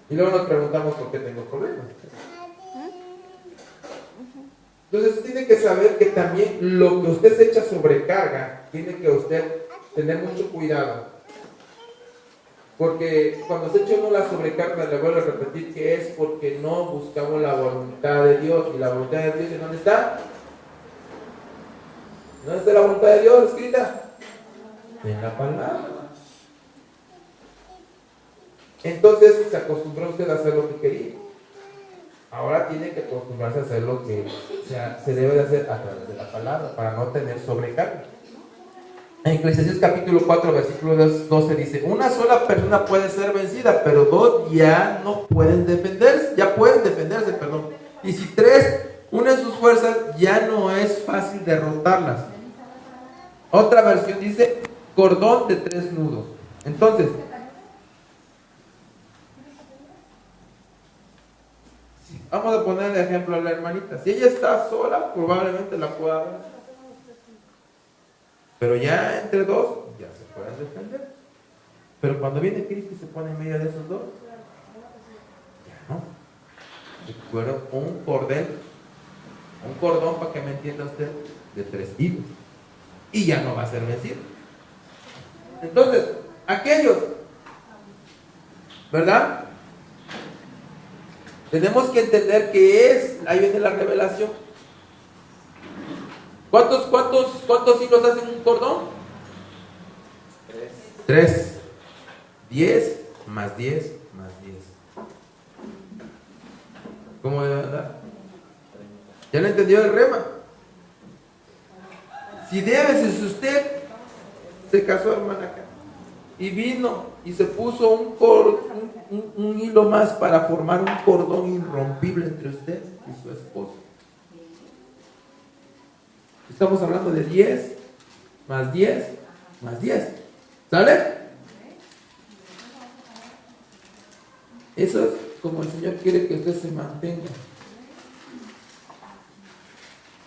Y luego nos preguntamos por qué tengo problemas. Entonces tiene que saber que también lo que usted se echa sobrecarga, tiene que usted tener mucho cuidado. Porque cuando se echa uno la sobrecarga, le vuelvo a repetir que es porque no buscamos la voluntad de Dios. ¿Y la voluntad de Dios en dónde está? ¿Dónde está la voluntad de Dios escrita? En la palabra. Entonces se acostumbró usted a hacer lo que quería. Ahora tiene que acostumbrarse a hacer lo que se debe de hacer a través de la palabra para no tener sobrecarga. En Eclesiastés capítulo 4, versículo 12 dice, una sola persona puede ser vencida, pero dos ya no pueden defenderse, perdón. Y si tres unen sus fuerzas, ya no es fácil derrotarlas. Otra versión dice, cordón de 3 nudos. Entonces, vamos a poner de ejemplo a la hermanita. Si ella está sola, probablemente la pueda ver. Pero ya entre dos, ya se pueden defender. Pero cuando viene Cristo y se pone en medio de esos dos, ya no. Recuerdo un cordón, para que me entienda usted, de 3 hilos. Y ya no va a ser vencido. Entonces, aquellos, ¿verdad? Tenemos que entender que ahí viene la revelación. ¿Cuántos hilos hacen un cordón? 3. 10 más 10 más 10. ¿Cómo debe andar? ¿Ya lo entendió el rema? Si usted se casó, hermana, acá, y vino y se puso un hilo más para formar un cordón irrompible entre usted y su esposo. Estamos hablando de 10 más 10 más 10. ¿Sale? Eso es como el Señor quiere que usted se mantenga.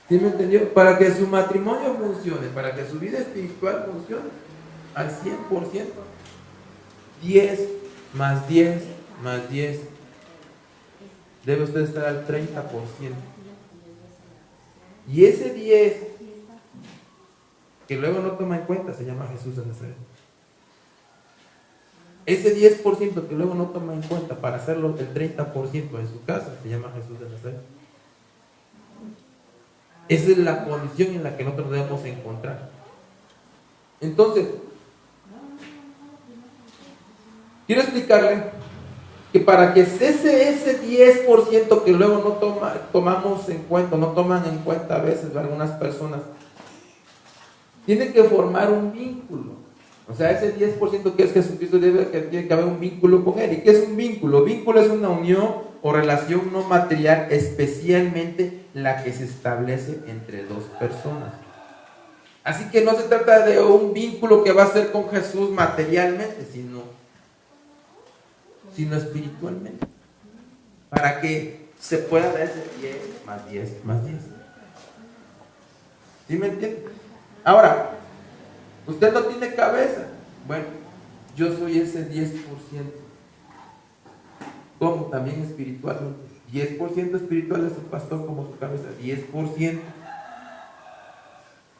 ¿Sí me entendió? Para que su matrimonio funcione, para que su vida espiritual funcione al 100%, 10 más 10 más 10, debe usted estar al 30%. Y ese 10 que luego no toma en cuenta se llama Jesús de Nazaret. Ese 10% que luego no toma en cuenta para hacerlo el 30% en su casa se llama Jesús de Nazaret. Esa es la condición en la que nosotros debemos encontrar. Entonces, quiero explicarle que para que ese 10% que luego no tomamos en cuenta, no toman en cuenta a veces algunas personas, tiene que formar un vínculo. O sea, ese 10% que es Jesucristo tiene que haber un vínculo con Él. ¿Y qué es un vínculo? Vínculo es una unión o relación no material, especialmente la que se establece entre dos personas. Así que no se trata de un vínculo que va a ser con Jesús materialmente, sino espiritualmente. Para que se pueda dar ese 10 más 10 más 10. ¿Sí me entiende? Ahora, usted no tiene cabeza. Bueno, yo soy ese 10%. Como también espiritualmente. 10% espiritual es su pastor como su cabeza. 10%.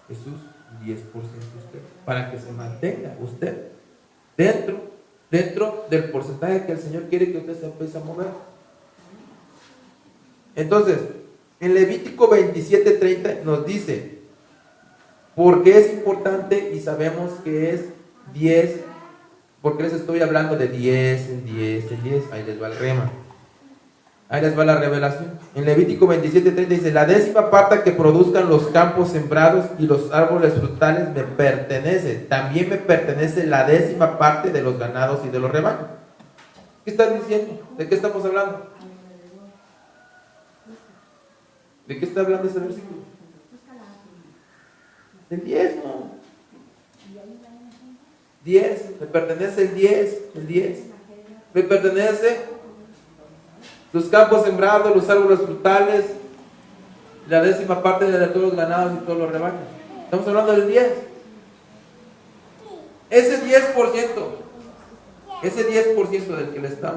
Jesús, 10% usted. Para que se mantenga usted dentro del porcentaje que el Señor quiere que usted se empiece a mover. Entonces, en Levítico 27:30 nos dice, porque es importante y sabemos que es 10, porque les estoy hablando de 10 en 10 en 10, ahí les va el rema. Ahí les va la revelación. En Levítico 27:30 dice, la 10ª parte que produzcan los campos sembrados y los árboles frutales me pertenece. También me pertenece la 10ª parte de los ganados y de los rebaños. ¿Qué están diciendo? ¿De qué estamos hablando? ¿De qué está hablando ese versículo? Del 10, ¿no? 10, me pertenece el 10. Me pertenece los campos sembrados, los árboles frutales, la 10ª parte de todos los ganados y todos los rebaños. Estamos hablando del 10. Ese 10% del que le está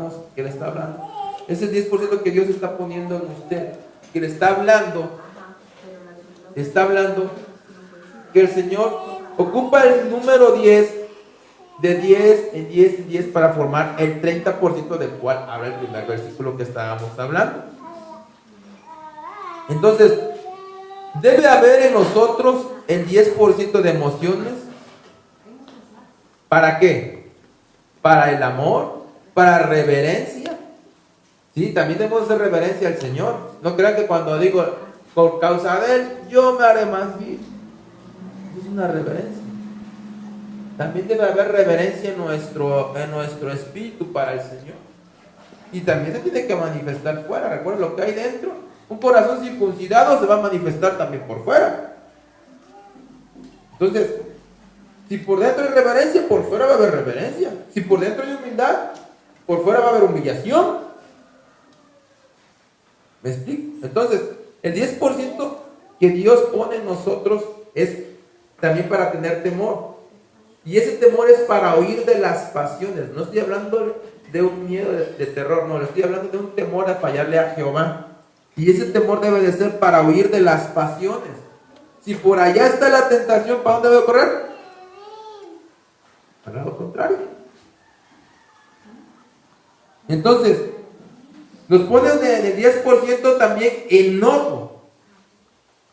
hablando, ese 10% que Dios está poniendo en usted, que le está hablando que el Señor ocupa el número 10 de 10 en 10 en 10 para formar el 30% del cual habla el primer versículo que estábamos hablando. Entonces, debe haber en nosotros el 10% de emociones. ¿Para qué? Para el amor, para reverencia. Sí, también debemos hacer reverencia al Señor. No crean que cuando digo, por causa de Él, yo me haré más bien. Es una reverencia. También debe haber reverencia en nuestro espíritu para el Señor. Y también se tiene que manifestar fuera. Recuerda lo que hay dentro. Un corazón circuncidado se va a manifestar también por fuera. Entonces, si por dentro hay reverencia, por fuera va a haber reverencia. Si por dentro hay humildad, por fuera va a haber humillación. ¿Me explico? Entonces, el 10% que Dios pone en nosotros es también para tener temor. Y ese temor es para huir de las pasiones. No estoy hablando de un miedo de terror, no, le estoy hablando de un temor a fallarle a Jehová. Y ese temor debe de ser para huir de las pasiones. Si por allá está la tentación, ¿para dónde debe correr? Al lado contrario. Entonces, nos pone en el 10% también enojo.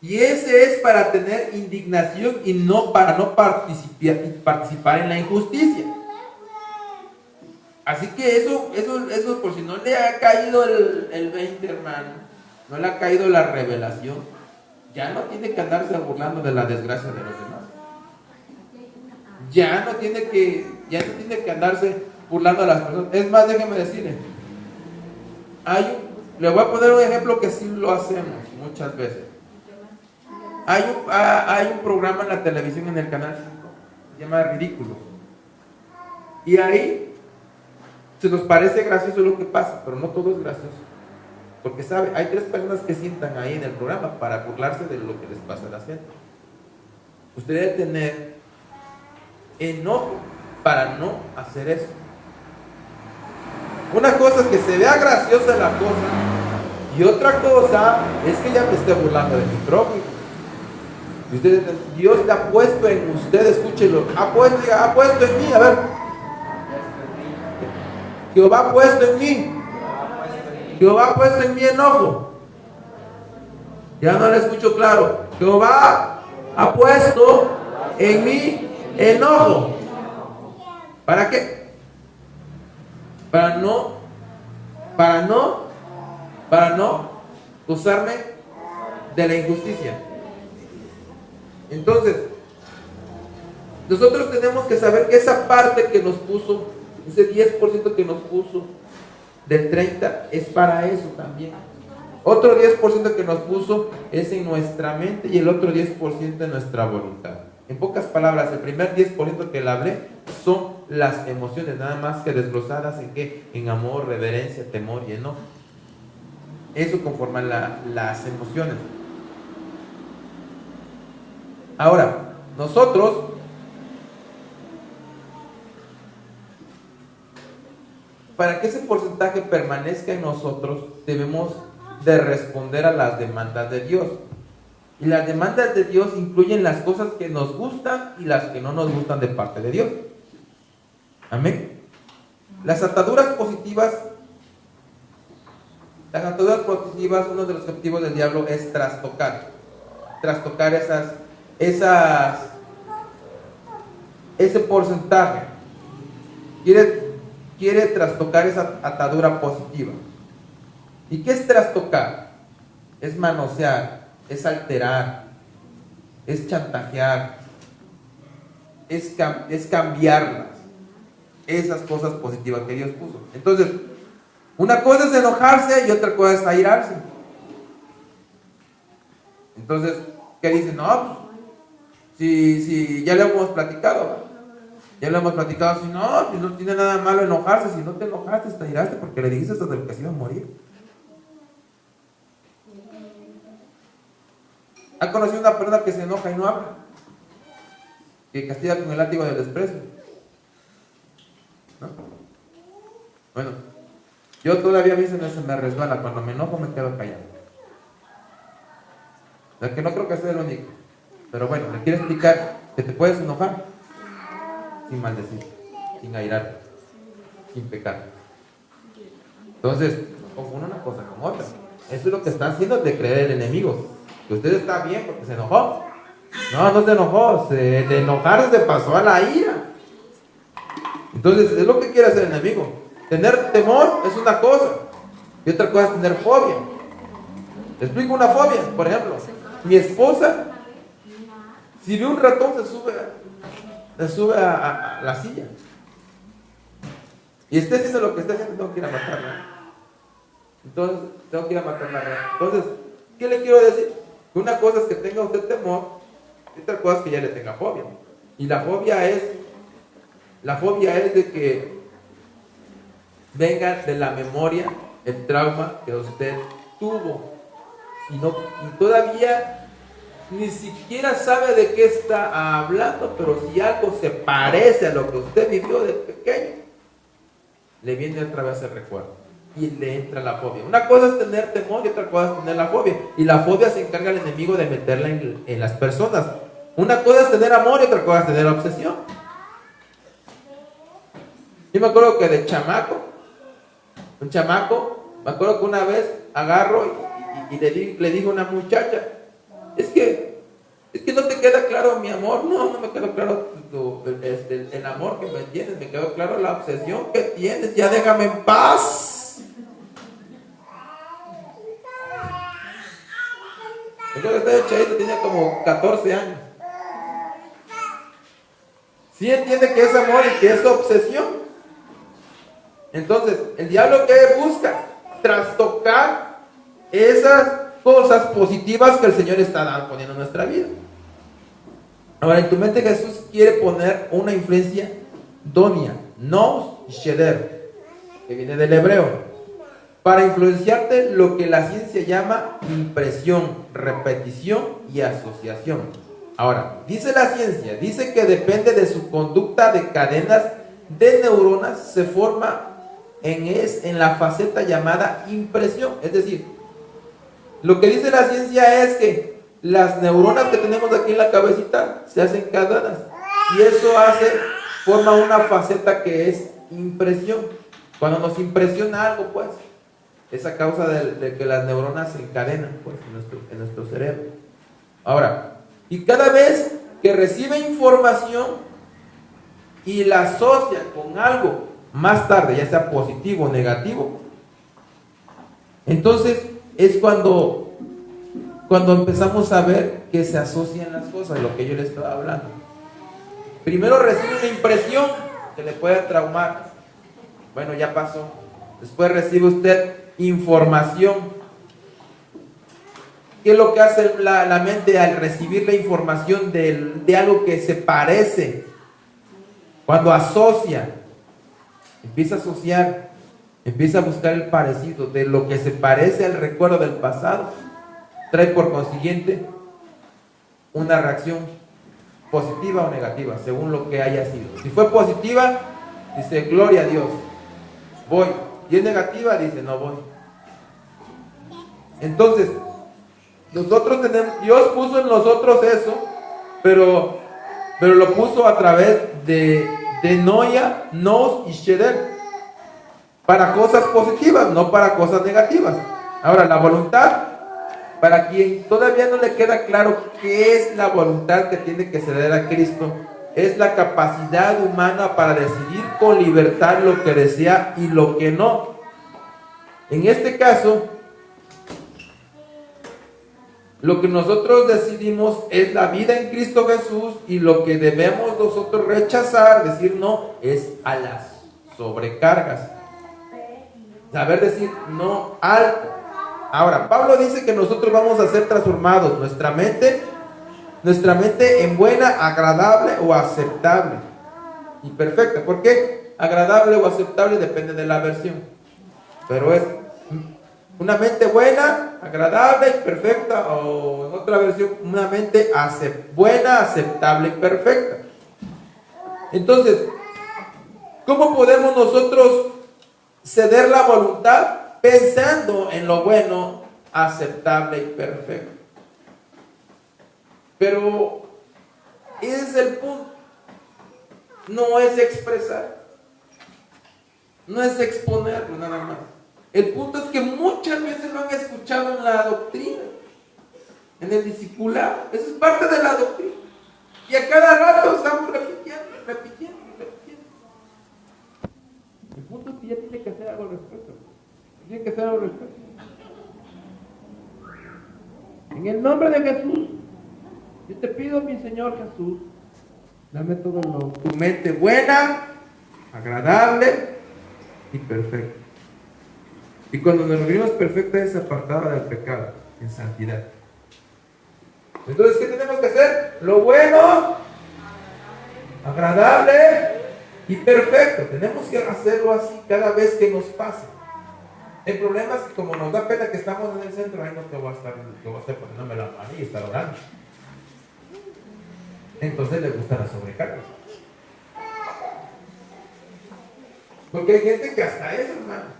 Y ese es para tener indignación y no para no participar en la injusticia. Así que eso por si no le ha caído el 20, hermano, no le ha caído la revelación, ya no tiene que andarse burlando de la desgracia de los demás. ya no tiene que andarse burlando a las personas. Es más, déjeme decirle, le voy a poner un ejemplo que sí lo hacemos muchas veces. Hay un programa en la televisión, en el canal 5, se llama Ridículo. Y ahí se nos parece gracioso lo que pasa, pero no todo es gracioso. Porque sabe, hay 3 personas que sientan ahí en el programa para burlarse de lo que les pasa a la gente. Usted debe tener enojo para no hacer eso. Una cosa es que se vea graciosa la cosa, y otra cosa es que ella me esté burlando de mi prójimo. Dios le ha puesto en usted, escúchelo, ha puesto en mí, a ver. Jehová ha puesto en mí. Jehová ha puesto en mí enojo. Ya no le escucho claro. Jehová ha puesto en mí enojo. ¿Para qué? Para no usarme de la injusticia. Entonces, nosotros tenemos que saber que esa parte que nos puso, ese 10% que nos puso del 30, es para eso también. Otro 10% que nos puso es en nuestra mente, y el otro 10% en nuestra voluntad. En pocas palabras, el primer 10% que le hablé son las emociones, nada más que desglosadas en qué, en amor, reverencia, temor y enojo. Eso conforma las emociones. Ahora, nosotros para que ese porcentaje permanezca en nosotros, debemos de responder a las demandas de Dios. Y las demandas de Dios incluyen las cosas que nos gustan y las que no nos gustan de parte de Dios. Amén. Las ataduras positivas, uno de los objetivos del diablo es trastocar ese porcentaje. Quiere trastocar esa atadura positiva. ¿Y qué es trastocar? Es manosear, es alterar, es chantajear, es cambiarlas, esas cosas positivas que Dios puso. Entonces, una cosa es enojarse y otra cosa es airarse. Entonces, ¿qué dicen? No, si ya lo hemos platicado. Si no tiene nada malo enojarse. Si no te enojaste, te airaste porque le dijiste hasta de lo que se iba a morir. ¿Ha conocido una persona que se enoja y no habla? Que castiga con el látigo del desprecio, ¿no? Bueno, yo todavía a mí se me resbala. Cuando me enojo me quedo callado. O sea que no creo que sea el único. Pero bueno, le quiero explicar que te puedes enojar sin maldecir, sin airar, sin pecar. Entonces, confunda una cosa con otra. Eso es lo que está haciendo de creer el enemigo. Que usted está bien porque se enojó. No se enojó. De enojar se pasó a la ira. Entonces, es lo que quiere hacer el enemigo. Tener temor es una cosa, y otra cosa es tener fobia. Te explico una fobia. Por ejemplo, mi esposa, si ve un ratón, se sube a la silla. Y esté haciendo lo que esté haciendo, tengo que ir a matarla. Entonces, ¿qué le quiero decir? Que una cosa es que tenga usted temor, y otra cosa es que ya le tenga fobia. Y la fobia es de que venga de la memoria el trauma que usted tuvo. Y todavía ni siquiera sabe de qué está hablando, pero si algo se parece a lo que usted vivió de pequeño, le viene otra vez el recuerdo y le entra la fobia. Una cosa es tener temor y otra cosa es tener la fobia. Y la fobia se encarga el enemigo de meterla en las personas. Una cosa es tener amor y otra cosa es tener obsesión. Yo me acuerdo que de chamaco, me acuerdo que una vez agarro y le digo a una muchacha, es que no te queda claro mi amor. No me quedó claro el amor que me tienes, me quedó claro la obsesión que tienes, ya déjame en paz. Yo creo que este chavito tenía como 14 años. Sí entiende que es amor y que es obsesión. Entonces, el diablo ¿qué busca? Trastocar esas cosas positivas que el Señor está poniendo en nuestra vida. Ahora, en tu mente Jesús quiere poner una influencia donia, nous y sheder, que viene del hebreo, para influenciarte lo que la ciencia llama impresión, repetición y asociación. Ahora, dice la ciencia, dice que depende de su conducta de cadenas de neuronas, se forma en la faceta llamada impresión. Es decir, lo que dice la ciencia es que las neuronas que tenemos aquí en la cabecita se hacen cadenas y eso forma una faceta que es impresión. Cuando nos impresiona algo, pues, es a causa de que las neuronas se encadenan, pues, en nuestro cerebro. Ahora, y cada vez que recibe información y la asocia con algo más tarde, ya sea positivo o negativo, entonces es cuando empezamos a ver que se asocian las cosas, lo que yo le estaba hablando. Primero recibe una impresión que le puede traumar. Bueno, ya pasó. Después recibe usted información. ¿Qué es lo que hace la mente al recibir la información de algo que se parece? Cuando asocia, empieza a asociar, empieza a buscar el parecido de lo que se parece al recuerdo del pasado. Trae por consiguiente una reacción positiva o negativa, según lo que haya sido. Si fue positiva, dice gloria a Dios, voy. Y es negativa, dice no voy. Entonces, Dios puso en nosotros eso, pero lo puso a través de noia, nous y sheder, para cosas positivas, no para cosas negativas. Ahora, la voluntad, para quien todavía no le queda claro qué es la voluntad que tiene que ceder a Cristo, es la capacidad humana para decidir con libertad lo que desea y lo que no. En este caso, lo que nosotros decidimos es la vida en Cristo Jesús, y lo que debemos nosotros rechazar, decir no, es a las sobrecargas. Saber decir no al. Ahora, Pablo dice que nosotros vamos a ser transformados, nuestra mente en buena, agradable o aceptable y perfecta. ¿Por qué? Agradable o aceptable depende de la versión, pero es una mente buena, agradable y perfecta, o en otra versión, una mente buena, aceptable y perfecta. Entonces, ¿cómo podemos nosotros ceder la voluntad? Pensando en lo bueno, aceptable y perfecto. Pero ese es el punto. No es expresar, no es exponerlo nada más. El punto es que muchas veces lo han escuchado en la doctrina, en el discipulado. Eso es parte de la doctrina. Y a cada rato estamos repitiendo. El punto es que ya tiene que hacer algo al respecto. Tiene que hacer algo al respecto. En el nombre de Jesús, yo te pido, mi Señor Jesús, dame todo tu mente buena, agradable y perfecta. Y cuando nos referimos perfecta, es apartada del pecado, en santidad. Entonces, ¿qué tenemos que hacer? Lo bueno, agradable y perfecto. Tenemos que hacerlo así cada vez que nos pase. El problema es que como nos da pena que estamos en el centro, ahí no te voy a estar poniéndome la mano y estar orando. Entonces le gusta la sobrecarga. Porque hay gente que hasta eso, hermano.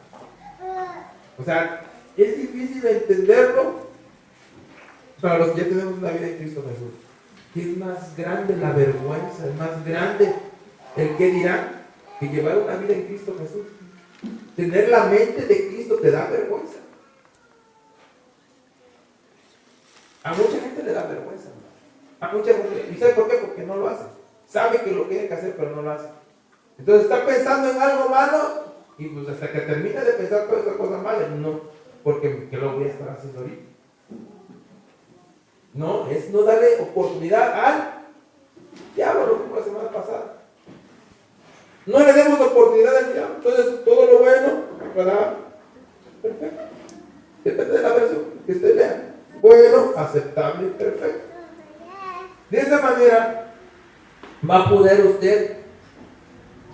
O sea, es difícil entenderlo para los que ya tenemos una vida en Cristo Jesús. Que es más grande la vergüenza, es más grande el que dirán que llevar una vida en Cristo Jesús. Tener la mente de Cristo te da vergüenza. A mucha gente le da vergüenza. A mucha gente. ¿Y sabe por qué? Porque no lo hace. Sabe que lo tiene que hacer, pero no lo hace. Entonces está pensando en algo malo y pues hasta que termine de pensar todas esas cosas malas, no. Porque ¿qué lo voy a estar haciendo ahorita? No, es no darle oportunidad al diablo, lo que fue la semana pasada. No le demos oportunidad al diablo. Entonces, todo lo bueno, agradable, perfecto. Depende de la versión que usted lea. Bueno, aceptable y perfecto. De esa manera, va a poder usted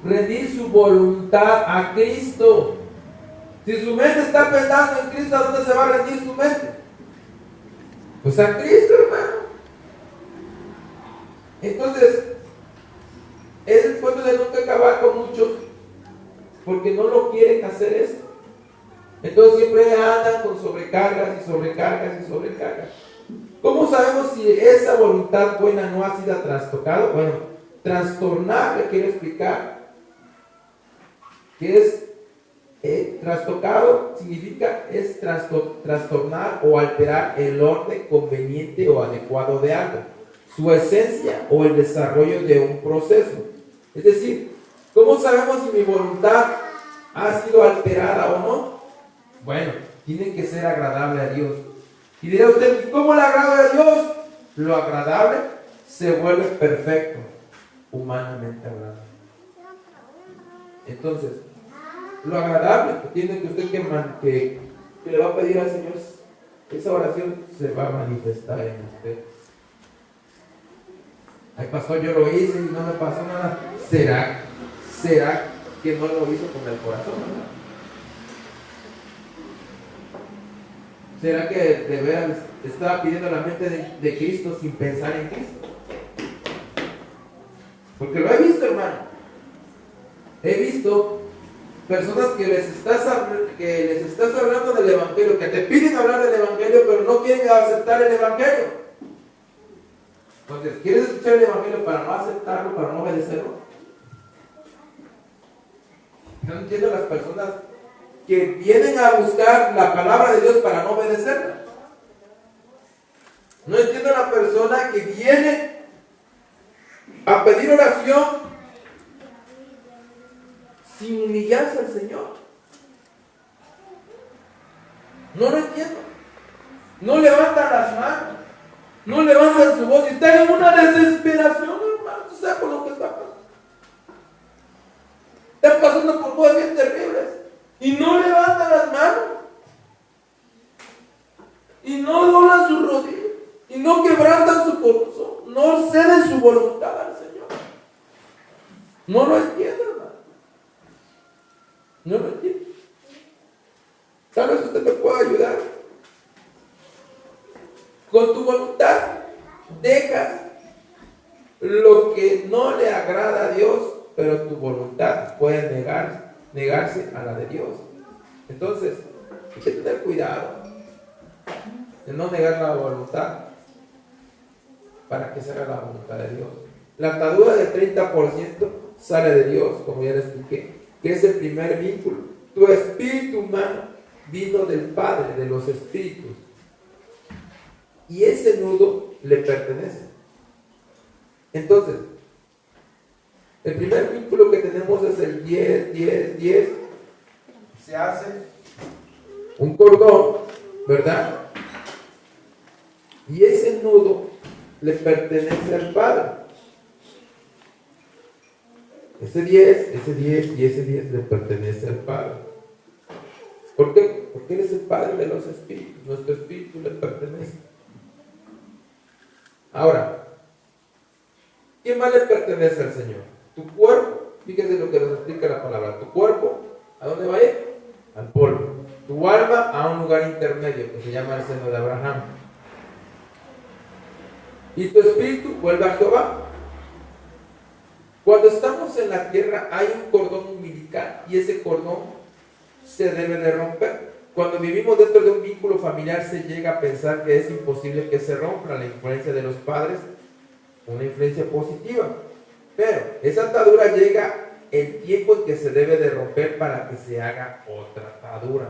rendir su voluntad a Cristo. Si su mente está pensando en Cristo, ¿a dónde se va a rendir su mente? Pues a Cristo, hermano. Entonces, es el cuento de nunca acabar con muchos, porque no lo quieren hacer esto. Entonces siempre andan con sobrecargas y sobrecargas y sobrecargas. ¿Cómo sabemos si esa voluntad buena no ha sido trastocada? Bueno, trastornar, le quiero explicar. ¿Qué es trastocado? Significa es trastornar o alterar el orden conveniente o adecuado de algo, su esencia o el desarrollo de un proceso. Es decir, ¿cómo sabemos si mi voluntad ha sido alterada o no? Bueno, tiene que ser agradable a Dios. Y dirá usted, ¿cómo le agrada a Dios? Lo agradable se vuelve perfecto, humanamente hablando. Entonces, lo agradable que tiene que usted que le va a pedir al Señor, esa oración se va a manifestar en usted. Ay, pastor, yo lo hice y no me pasó nada. ¿Será que no lo hizo con el corazón? ¿Será que de veras estaba pidiendo la mente de Cristo sin pensar en Cristo? Porque lo he visto, hermano. He visto personas que les estás hablando del Evangelio, que te piden hablar del Evangelio, pero no quieren aceptar el Evangelio. Entonces, ¿quieres escuchar el Evangelio para no aceptarlo, para no obedecerlo? No entiendo las personas que vienen a buscar la palabra de Dios para no obedecerla. No entiendo a la persona que viene a pedir oración sin humillarse al Señor. No lo entiendo. No levantan las manos, no levantan su voz y están en una desesperación, hermano. ¿Tú sabes por lo que está pasando? Están pasando por cosas bien terribles y no levantan las manos y no doblan sus rodillas y no quebrantan su corazón, no ceden su voluntad al Señor. No lo entiendo, hermano. No lo entiendo. Tal vez usted me pueda ayudar. Con tu voluntad dejas lo que no le agrada a Dios, pero tu voluntad puede negarse a la de Dios. Entonces, hay que tener cuidado de no negar la voluntad para que se haga la voluntad de Dios. La atadura del 30% sale de Dios, como ya les expliqué, que es el primer vínculo. Tu espíritu humano vino del Padre de los espíritus y ese nudo le pertenece. Entonces, el primer vínculo que tenemos es el 10. Se hace un cordón, ¿verdad? Y ese nudo le pertenece al Padre. Ese 10 y ese 10 le pertenece al Padre. ¿Por qué? Porque Él es el Padre de los espíritus. Nuestro espíritu le pertenece. Ahora, ¿quién más le pertenece al Señor? Tu cuerpo. Fíjese lo que nos explica la palabra. Tu cuerpo, ¿a dónde va a ir? Al polvo. Tu alma a un lugar intermedio que se llama el seno de Abraham. Y tu espíritu vuelve a Jehová. Cuando estamos en la tierra hay un cordón umbilical y ese cordón se debe de romper. Cuando vivimos dentro de un vínculo familiar se llega a pensar que es imposible que se rompa la influencia de los padres, una influencia positiva. Pero esa atadura llega el tiempo en que se debe de romper para que se haga otra atadura.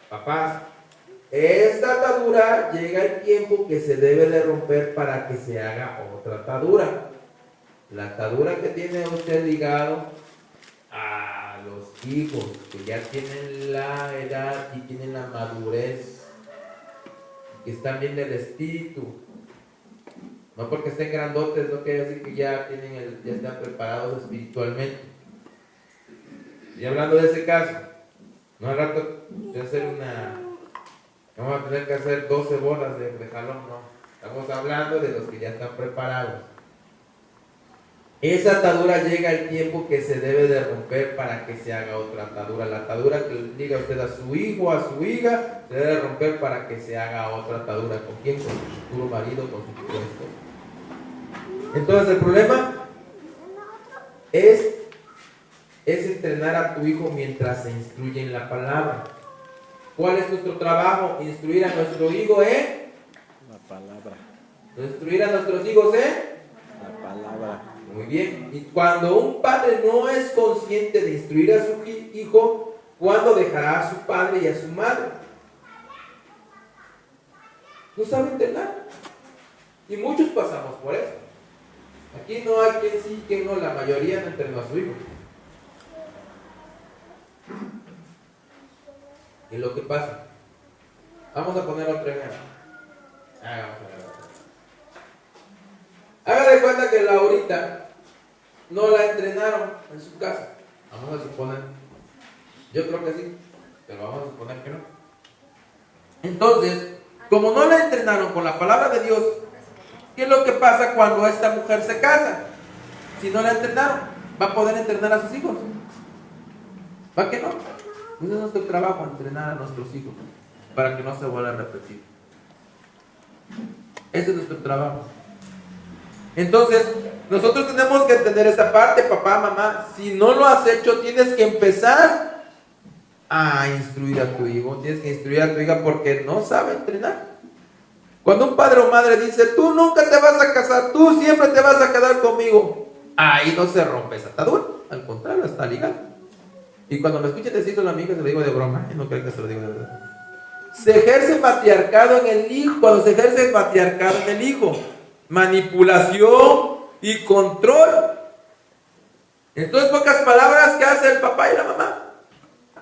Papás, esta atadura llega el tiempo que se debe de romper para que se haga otra atadura. La atadura que tiene usted ligado a los hijos que ya tienen la edad y tienen la madurez, que están bien del espíritu, no porque estén grandotes, no quiere decir que ya están preparados espiritualmente. Y hablando de ese caso, no al rato de hacer vamos a tener que hacer 12 bolas de jalón, no. Estamos hablando de los que ya están preparados. Esa atadura llega el tiempo que se debe de romper para que se haga otra atadura. La atadura que le diga usted a su hijo, a su hija, se debe romper para que se haga otra atadura. ¿Con quién? Con su futuro marido, con su futuro esposo. Entonces el problema es entrenar a tu hijo mientras se instruye en la palabra. ¿Cuál es nuestro trabajo? Instruir a nuestro hijo en la palabra. Instruir a nuestros hijos en La palabra. Muy bien. Y cuando un padre no es consciente de instruir a su hijo, ¿cuándo dejará a su padre y a su madre? No sabe entrenar. Y muchos pasamos por eso. Aquí no hay quien sí, quien no, la mayoría no entrenó a su hijo. ¿Y lo que pasa? Vamos a poner otro ejemplo. Haga de cuenta que Laurita no la entrenaron en su casa. Vamos a suponer. Yo creo que sí, pero vamos a suponer que no. Entonces, como no la entrenaron con la palabra de Dios, ¿qué es lo que pasa cuando esta mujer se casa? Si no la entrenaron, ¿va a poder entrenar a sus hijos? ¿Va que no? Ese es nuestro trabajo, entrenar a nuestros hijos para que no se vuelva a repetir. Ese es nuestro trabajo. Entonces, nosotros tenemos que entender esta parte, papá, mamá. Si no lo has hecho, tienes que empezar a instruir a tu hijo. Tienes que instruir a tu hija porque no sabe entrenar. Cuando un padre o madre dice, tú nunca te vas a casar, tú siempre te vas a quedar conmigo, ahí no se rompe esa atadura. Al contrario, está ligado. Y cuando me escuchen decir eso a la amiga, se lo digo de broma, no creo que se lo digo de verdad. Se ejerce matriarcado en el hijo. Cuando se ejerce matriarcado en el hijo, manipulación y control. Entonces, pocas palabras, ¿qué hace el papá y la mamá?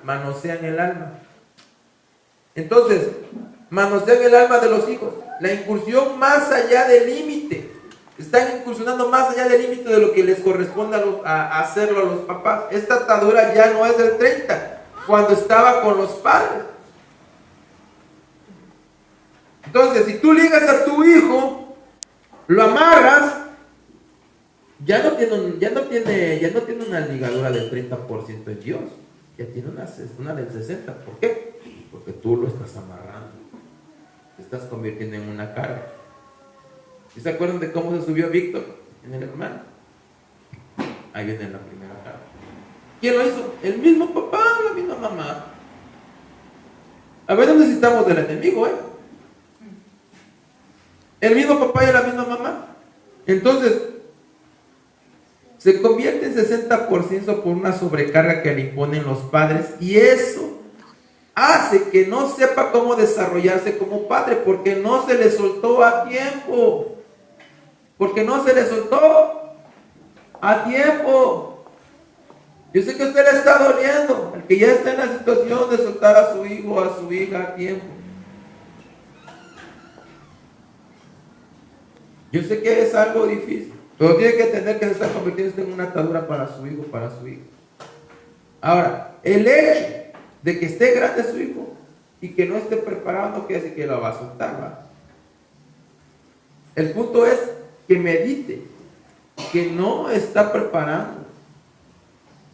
Manosean el alma. Entonces, manosean el alma de los hijos. La incursión más allá del límite. Están incursionando más allá del límite de lo que les corresponde a hacerlo a los papás. Esta atadura ya no es del 30, cuando estaba con los padres. Entonces, si tú ligas a tu hijo, lo amarras, ya no tiene una ligadura del 30% en Dios, ya tiene una del 60%. ¿Por qué? Porque tú lo estás amarrando, te estás convirtiendo en una carga. ¿Y se acuerdan de cómo se subió Víctor en el hermano? Ahí viene la primera carga. ¿Quién lo hizo? El mismo papá, la misma mamá. A ver, no necesitamos del enemigo, el mismo papá y la misma mamá. Entonces, se convierte en 60% por una sobrecarga que le imponen los padres, y eso hace que no sepa cómo desarrollarse como padre, porque no se le soltó a tiempo. Porque no se le soltó a tiempo. Yo sé que a usted le está doliendo, el que ya está en la situación de soltar a su hijo o a su hija a tiempo. Yo sé que es algo difícil, pero tiene que entender que se está convirtiendo en una atadura para su hijo, para su hija. Ahora, el hecho de que esté grande su hijo y que no esté preparado no quiere decir que lo va a soltar, ¿va? El punto es que medite que no está preparando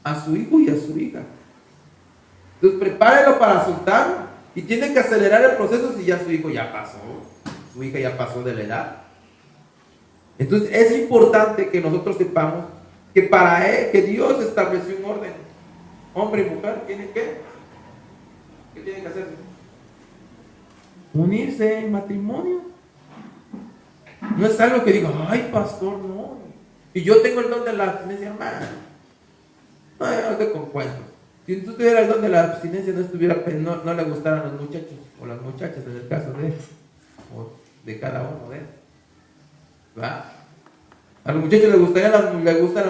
a su hijo y a su hija. Entonces prepárelo para soltarlo, y tiene que acelerar el proceso si ya su hijo ya pasó, su hija ya pasó de la edad. Entonces es importante que nosotros sepamos que que Dios estableció un orden. Hombre y mujer tienen ¿qué tienen que hacer? Unirse en matrimonio. No es algo que diga, ay pastor, no. Y yo tengo el don de la abstinencia, hermano. No te cuentos. Si tú tuvieras el don de la abstinencia, no le gustaran los muchachos o las muchachas, en el caso de cada uno de ellos. ¿Va? A los muchachos les gustan las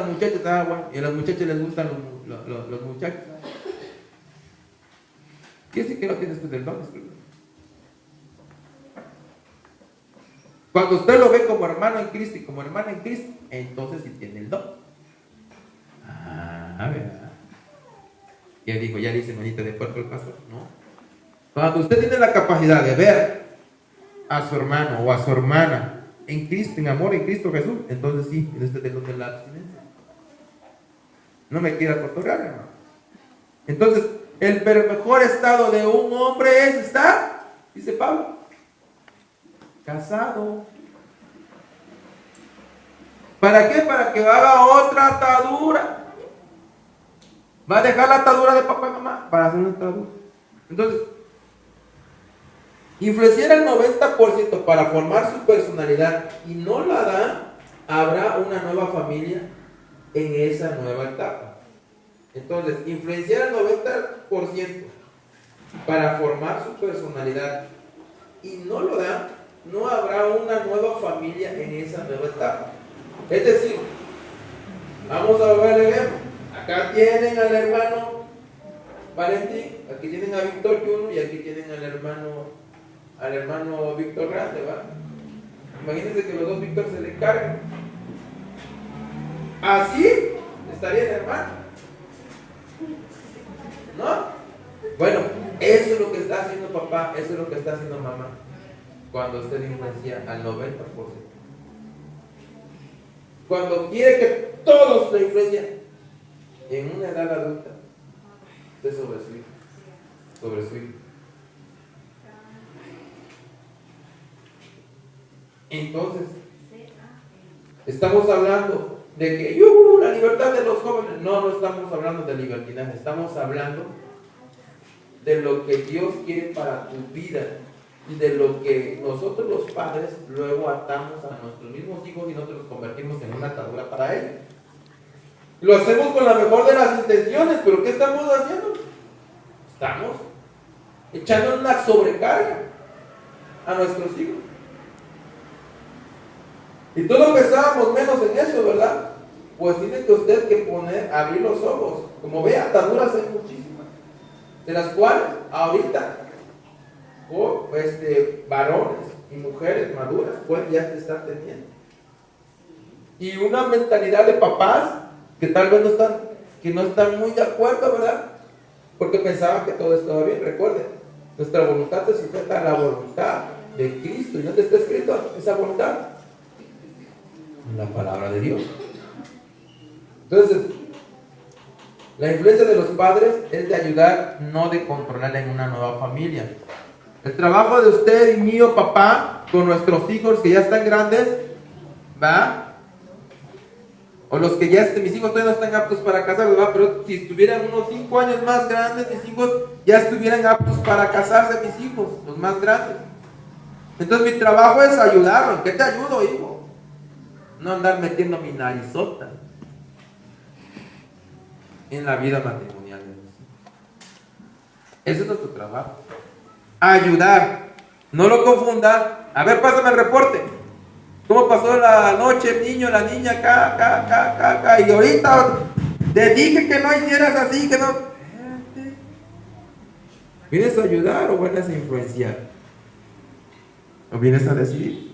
muchachas, bueno, y a las muchachas les gustan los muchachos. Quiere decir que no tienes el don. Cuando usted lo ve como hermano en Cristo y como hermana en Cristo, entonces sí tiene el don. ¿Verdad? Y él dijo, ya le hice manita de puerco el pastor. No. Cuando usted tiene la capacidad de ver a su hermano o a su hermana en Cristo, en amor en Cristo Jesús, entonces sí, en este tengo de la abstinencia. No me quiera cotorrear, hermano. Entonces, el mejor estado de un hombre es estar, dice Pablo, casado. ¿Para qué? Para que haga otra atadura. Va a dejar la atadura de papá y mamá para hacer una atadura. Entonces, influenciar al 90% para formar su personalidad y no la da, habrá una nueva familia en esa nueva etapa. Entonces, influenciar al 90% para formar su personalidad y no lo da, no habrá una nueva familia en esa nueva etapa. Es decir, vamos a ver el ejemplo. Acá tienen al hermano Valentín, aquí tienen a Víctor Junior y aquí tienen al hermano Víctor Grande, ¿va? Imagínense que los dos Víctor se le cargan. Así estaría el hermano, ¿no? Bueno, eso es lo que está haciendo papá, eso es lo que está haciendo mamá cuando usted influencia al 90%. Cuando quiere que todos lo influencien en una edad adulta, usted sobre su hijo. Entonces, estamos hablando de que la libertad de los jóvenes. No estamos hablando de libertinaje, estamos hablando de lo que Dios quiere para tu vida y de lo que nosotros los padres luego atamos a nuestros mismos hijos y nosotros los convertimos en una atadura para ellos. Lo hacemos con la mejor de las intenciones, pero ¿qué estamos haciendo? Estamos echando una sobrecarga a nuestros hijos. Y todos pensábamos menos en eso, ¿verdad? Pues tiene que usted que abrir los ojos. Como ve, ataduras hay muchísimas, de las cuales ahorita varones y mujeres maduras pues ya se están teniendo. Y una mentalidad de papás que tal vez no están muy de acuerdo, ¿verdad? Porque pensaban que todo estaba bien. Recuerden, nuestra voluntad se sujeta a la voluntad de Cristo. ¿Y dónde está escrito esa voluntad? En la palabra de Dios. Entonces, la influencia de los padres es de ayudar, no de controlar en una nueva familia. El trabajo de usted y mío, papá, con nuestros hijos que ya están grandes, ¿va? O los que ya mis hijos todavía no están aptos para casarse, ¿va? Pero si estuvieran unos 5 años más grandes, mis hijos ya estuvieran aptos para casarse, mis hijos, los más grandes. Entonces mi trabajo es ayudarlo. ¿En qué te ayudo, hijo? No andar metiendo mi narizota en la vida matrimonial de los hijos. Ese es nuestro trabajo. Ayudar. No lo confundan. A ver, pásame el reporte. ¿Cómo pasó la noche el niño, la niña? Acá. Y ahorita te dije que no hicieras así, que no. Espérate. ¿Vienes a ayudar o vienes a influenciar? ¿O vienes a decidir?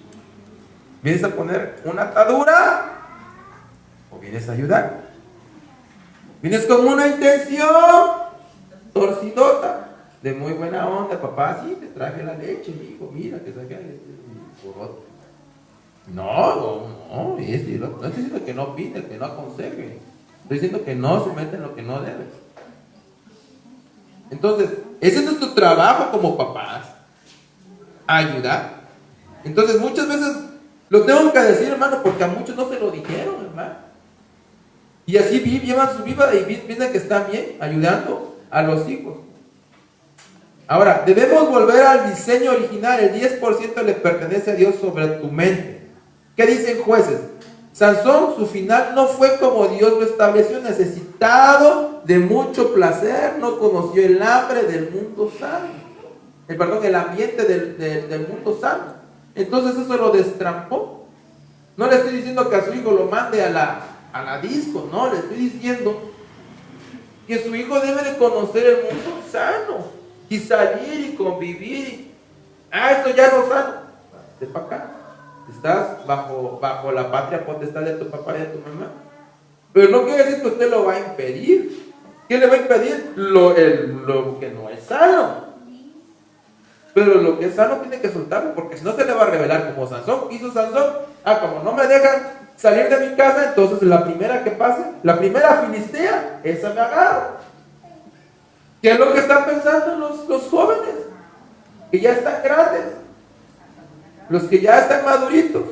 ¿Vienes a poner una atadura? ¿O vienes a ayudar? ¿Vienes con una intención torcidota? De muy buena onda, papá, sí, te traje la leche, hijo, mira, que saqué por otro. No, no estoy diciendo que no opine, que no aconseje. Estoy diciendo que no se mete en lo que no debe. Entonces, ese es nuestro trabajo como papás. Ayudar. Entonces, muchas veces lo tengo que decir, hermano, porque a muchos no se lo dijeron, hermano. Y así llevan su vida y piensan que están bien, ayudando a los hijos. Ahora, debemos volver al diseño original. El 10% le pertenece a Dios sobre tu mente. ¿Qué dicen jueces? Sansón, su final no fue como Dios lo estableció, necesitado de mucho placer, no conoció el hambre del mundo sano. El ambiente del mundo sano. Entonces eso lo destrampó. No le estoy diciendo que a su hijo lo mande a la disco, no, le estoy diciendo que su hijo debe de conocer el mundo sano. Y salir y convivir. Esto ya no sano. De para acá. Estás bajo la patria potestad de tu papá y de tu mamá. Pero no quiere decir que usted lo va a impedir. ¿Qué le va a impedir? Lo que no es sano. Pero lo que es sano tiene que soltarlo, porque si no se le va a revelar como Sansón. Hizo Sansón, como no me dejan salir de mi casa, entonces la primera que pase, la primera filistea, esa me agarro. ¿Qué es lo que están pensando los jóvenes? Que ya están grandes, los que ya están maduritos.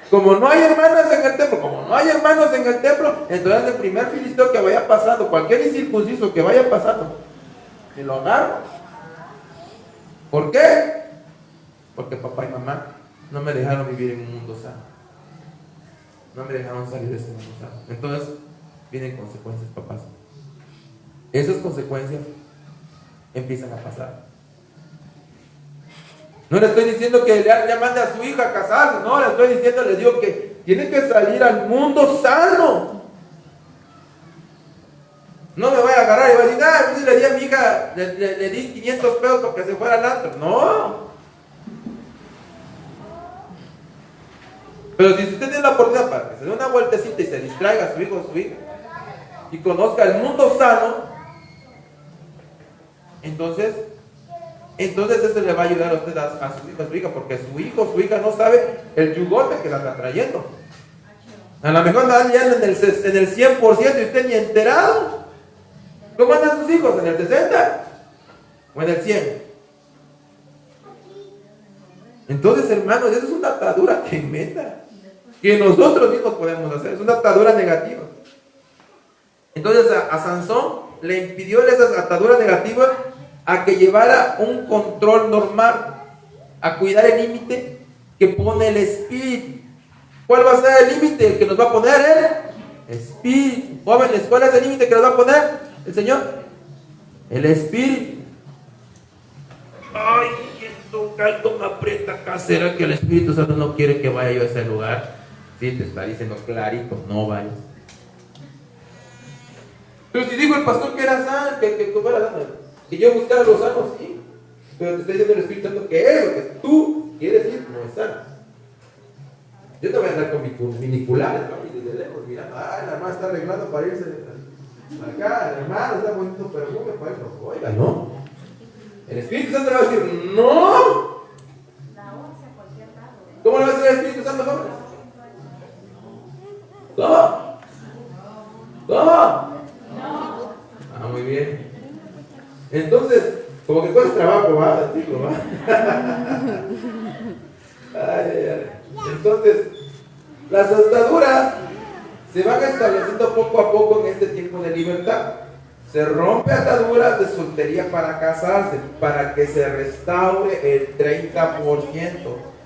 Como no hay hermanas en el templo, como no hay hermanos en el templo, entonces el primer filisteo que vaya pasando, cualquier incircunciso que vaya pasando, me lo agarro. ¿Por qué? Porque papá y mamá no me dejaron vivir en un mundo sano. No me dejaron salir de ese mundo sano. Entonces, vienen consecuencias, papás. Esas consecuencias empiezan a pasar. No le estoy diciendo que ya mande a su hija a casarse, no, le estoy diciendo, le digo que tiene que salir al mundo sano. No me voy a agarrar y voy a decir, pues le di a mi hija, le di 500 pesos para que se fuera al antro. No. Pero si usted tiene la oportunidad para que se dé una vueltecita y se distraiga a su hijo o su hija y conozca el mundo sano, entonces eso le va a ayudar a usted a su hijo, a su hija, porque su hijo o su hija no sabe el yugote que la está trayendo. A lo mejor andan ya en el 100% y usted ni enterado. ¿Cómo andan sus hijos? ¿En el 60? ¿O en el 100? Entonces, hermanos, eso es una atadura tremenda que nosotros mismos podemos hacer. Es una atadura negativa. Entonces a Sansón le impidió esas ataduras negativas a que llevara un control normal, a cuidar el límite que pone el espíritu. ¿Cuál va a ser el límite? El que nos va a poner el espíritu. Jóvenes, ¿cuál es el límite que nos va a poner el Señor? El espíritu. Ay, esto algo me aprieta acá. ¿Será que el Espíritu Santo no quiere que vaya yo a ese lugar? Sí, te está diciendo clarito, no vayas. Pero si dijo el pastor que era sano, que fuera sano, que yo buscara los sanos, sí. Pero te está diciendo el Espíritu Santo que eso que tú quieres ir no es sano. Yo te voy a andar con mis viniculares, ¿no? Y desde lejos, mirando, la hermana está arreglando para irse acá, la hermana está poniendo perfume para irse. Oiga, no. El Espíritu Santo le va a decir, no. ¿Cómo le va a decir el Espíritu Santo, jóvenes? ¿Cómo? ¿Cómo? Muy bien. Entonces, como que cuesta trabajo, ¿va? Decirlo, ¿va? Entonces, las ataduras se van estableciendo poco a poco en este tiempo de libertad. Se rompe ataduras de soltería para casarse, para que se restaure el 30%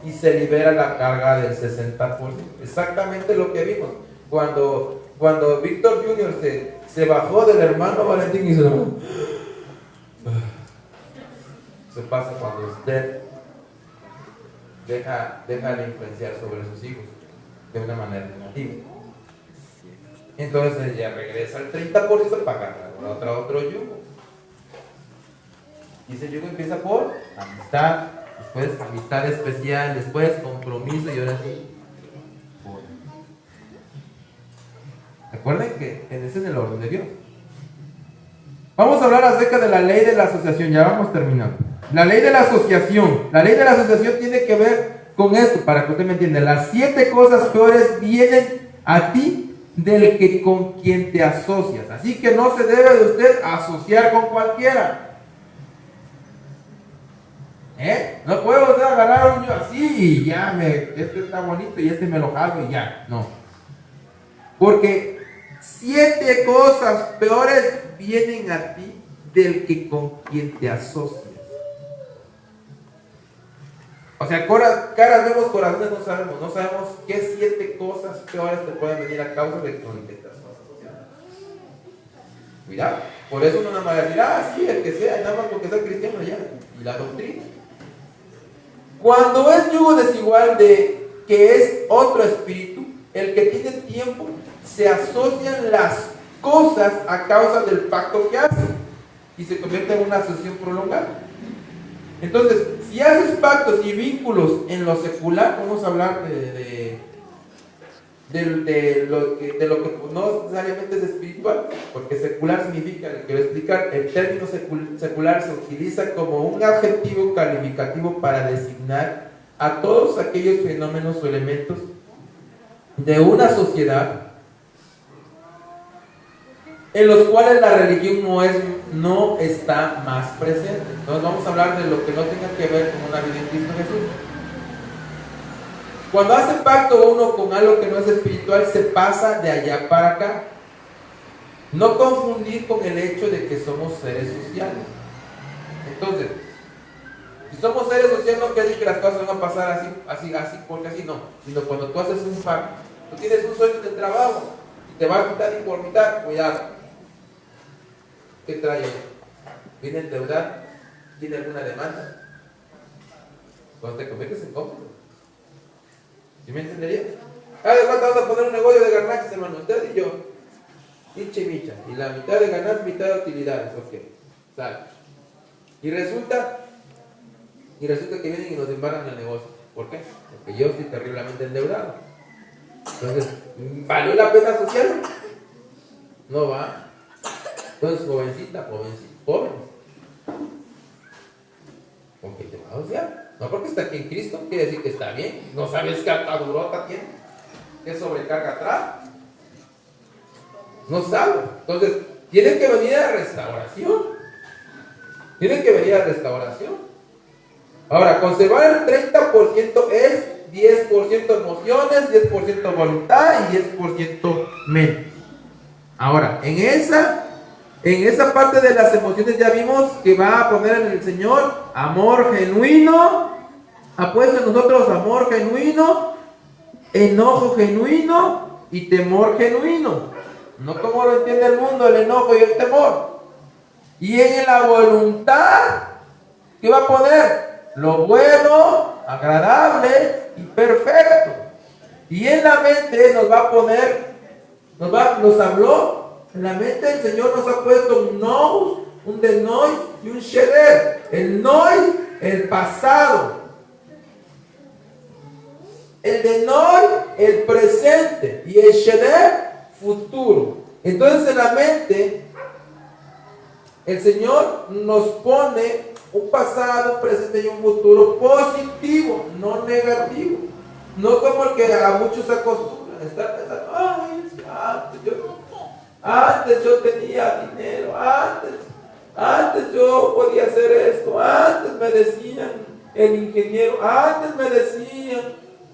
y se libera la carga del 60%. Exactamente lo que vimos. Cuando Víctor Jr. se bajó del hermano Valentín y se pasa cuando usted deja de influenciar sobre sus hijos de una manera negativa. Entonces ella regresa al 30% para ganar otro yugo. Y ese yugo empieza por amistad, después amistad especial, después compromiso y ahora sí. Recuerden que ese es el orden de Dios. Vamos a hablar acerca de la ley de la asociación, ya vamos terminando. La ley de la asociación. La ley de la asociación tiene que ver con esto, para que usted me entienda. Las 7 cosas peores vienen a ti con quien te asocias. Así que no se debe de usted asociar con cualquiera. No puedo usted agarrar un yo así y ya este está bonito y este me lo jalo y ya. No. Porque 7 cosas peores vienen a ti con quien te asocias. O sea, caras vemos, corazones no sabemos qué 7 cosas peores te pueden venir a causa de con el que te asocias. Cuidado, por eso no nada más decir, sí, el que sea, nada más porque sea cristiano ya, y la doctrina. Cuando es yugo desigual de que es otro espíritu, el que tiene tiempo, se asocian las cosas a causa del pacto que hacen y se convierte en una asociación prolongada. Entonces, si haces pactos y vínculos en lo secular, vamos a hablar de lo que no necesariamente es espiritual, porque secular significa, le quiero explicar, el término secular se utiliza como un adjetivo calificativo para designar a todos aquellos fenómenos o elementos de una sociedad en los cuales la religión no está más presente. Entonces vamos a hablar de lo que no tenga que ver con una vida en Cristo Jesús. Cuando hace pacto uno con algo que no es espiritual, se pasa de allá para acá. No confundir con el hecho de que somos seres sociales. Entonces, si somos seres sociales, no quiere decir que las cosas van a pasar así, porque así no. Sino cuando tú haces un pacto, tú tienes un sueldo de trabajo y te vas a quitar y por mitad, cuidado. ¿Qué trae? ¿Viene endeudado? ¿Tiene alguna demanda? Pues te conviertes en cómplice. ¿Sí me entendería? ¿De cuánto vamos a poner un negocio de garnachas, hermano? Usted y yo. Micha y micha. Y la mitad de ganancias, mitad de utilidades. Ok. Sale. Y resulta que vienen y nos embargan el negocio. ¿Por qué? Porque yo estoy terriblemente endeudado. Entonces, ¿valió la pena asociarme? No va. Entonces, jovencita, joven. ¿Con qué te vas a asociar? No porque está aquí en Cristo, quiere decir que está bien. No sabes qué atadurota tiene, qué sobrecarga atrás. No sabe. Entonces, tienen que venir a restauración. Ahora, conservar el 30% es 10% emociones, 10% voluntad y 10% mente. Ahora, en esa parte de las emociones ya vimos que va a poner en el Señor amor genuino. Ha puesto en nosotros amor genuino, enojo genuino y temor genuino. No como lo entiende el mundo, el enojo y el temor. Y en la voluntad, ¿qué va a poner? Lo bueno, agradable y perfecto. Y en la mente nos va a poner, nos habló, en la mente el Señor nos ha puesto un nous, un denois y un sheder. El nous, el pasado. El denois, el presente. Y el sheder, futuro. Entonces en la mente el Señor nos pone un pasado, un presente y un futuro positivo, no negativo. No como el que a muchos acostumbran estar pensando, antes yo tenía dinero, antes yo podía hacer esto, antes me decían el ingeniero, antes me decían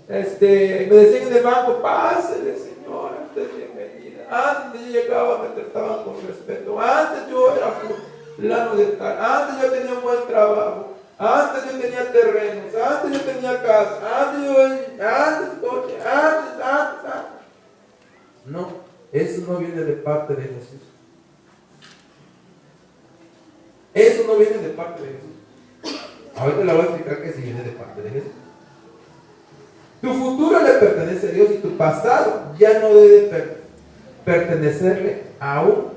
en el banco, pásele señora, usted es bienvenida. Antes yo llegaba, me trataban con respeto, antes yo era fulano de tal, antes yo tenía un buen trabajo, antes yo tenía terrenos, antes yo tenía casa, antes coche, antes. No, eso no viene de parte de Jesús. Eso no viene de parte de Jesús. Ahorita le voy a explicar que sí viene de parte de Jesús. Tu futuro le pertenece a Dios y tu pasado ya no debe pertenecerle aún.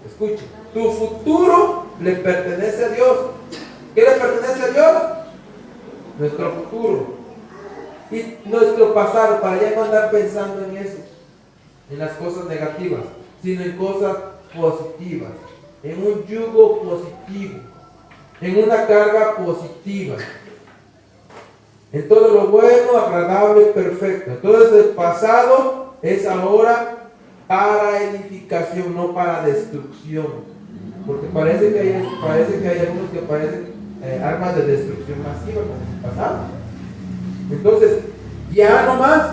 Escuche, tu futuro le pertenece a Dios. ¿Qué le pertenece a Dios? Nuestro futuro. Y nuestro pasado, para ya no andar pensando en eso, en las cosas negativas, sino en cosas positivas, en un yugo positivo, en una carga positiva, en todo lo bueno, agradable, perfecto. Entonces el pasado es ahora para edificación, no para destrucción, porque parece que hay algunos que parecen armas de destrucción masiva como el pasado. Entonces ya no más.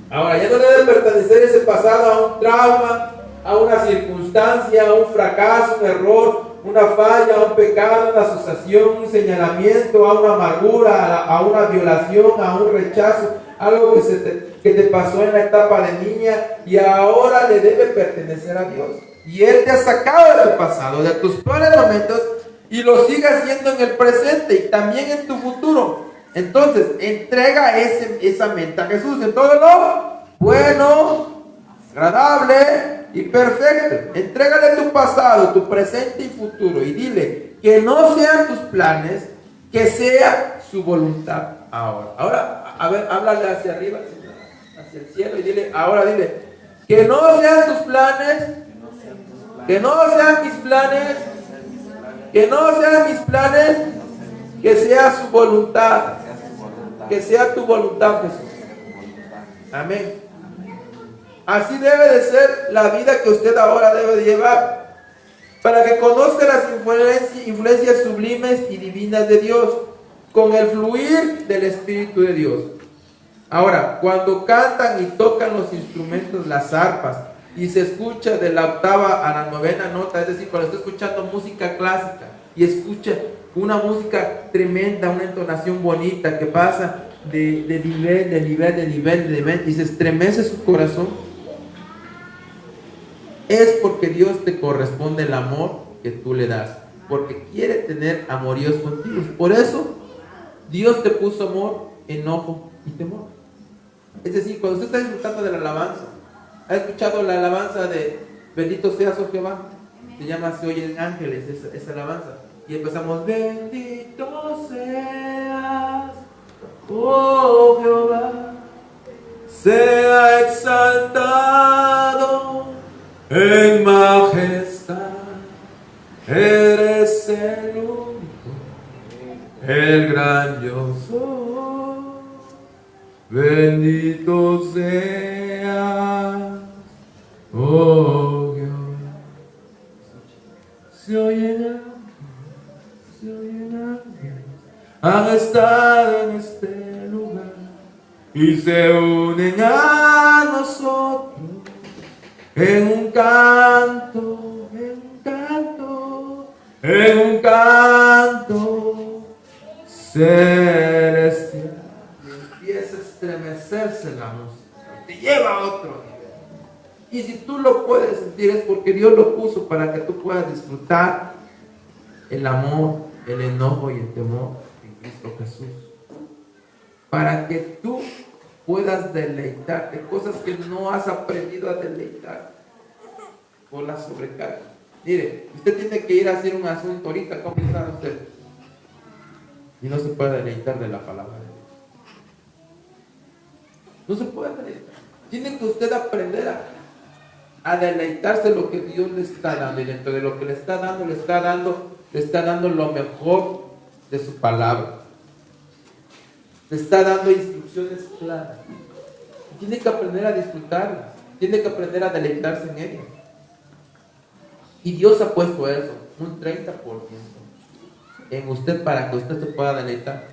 Ahora ya no debe pertenecer ese pasado a un trauma, a una circunstancia, a un fracaso, un error, una falla, a un pecado, una asociación, un señalamiento, a una amargura, a una violación, a un rechazo, algo que te pasó en la etapa de niña y ahora le debe pertenecer a Dios. Y Él te ha sacado de tu pasado, de tus peores momentos, y lo sigue haciendo en el presente y también en tu futuro. Entonces, entrega esa mente a Jesús en todo lo bueno, agradable y perfecto. Entrégale tu pasado, tu presente y futuro y dile que no sean tus planes, que sea su voluntad ahora. Ahora, A ver, háblale hacia arriba, hacia el cielo y dile, ahora dile, que no sean tus planes, que no sean mis planes, que no sean mis planes, que sea su voluntad, que sea tu voluntad, Jesús. Amén. Así debe de ser la vida que usted ahora debe de llevar, para que conozca las influencias sublimes y divinas de Dios, con el fluir del Espíritu de Dios. Ahora, cuando cantan y tocan los instrumentos, las arpas, y se escucha de la octava a la novena nota, es decir, cuando está escuchando música clásica y escucha una música tremenda, una entonación bonita que pasa de nivel, y se estremece su corazón, es porque Dios te corresponde el amor que tú le das, porque quiere tener amoríos contigo. Por eso Dios te puso amor, enojo y temor. Es decir, cuando usted está disfrutando de la alabanza, ¿ha escuchado la alabanza de Bendito seas, oh Jehová? Se llama Se oyen ángeles, esa alabanza. Y empezamos, bendito seas, oh Jehová, sea exaltado en majestad, eres el único, el grandioso, bendito seas, oh Dios. Se oyen ángeles, han estado en este lugar y se unen a nosotros en un canto, celestial. Y empieza a estremecerse la música, te lleva a otro nivel. Y si tú lo puedes sentir es porque Dios lo puso para que tú puedas disfrutar el amor, el enojo y el temor en Cristo Jesús. Para que tú puedas deleitarte, cosas que no has aprendido a deleitar por la sobrecarga. Mire, usted tiene que ir a hacer un asunto ahorita, ¿cómo está usted? Y no se puede deleitar de la palabra de Dios. No se puede deleitar. Tiene que usted aprender a deleitarse lo que Dios le está dando. Y dentro de lo que le está dando lo mejor de su palabra. Le está dando instrucciones claras. Tiene que aprender a disfrutarlas. Tiene que aprender a deleitarse en ellas. Y Dios ha puesto eso, un 30% en usted para que usted se pueda deleitar.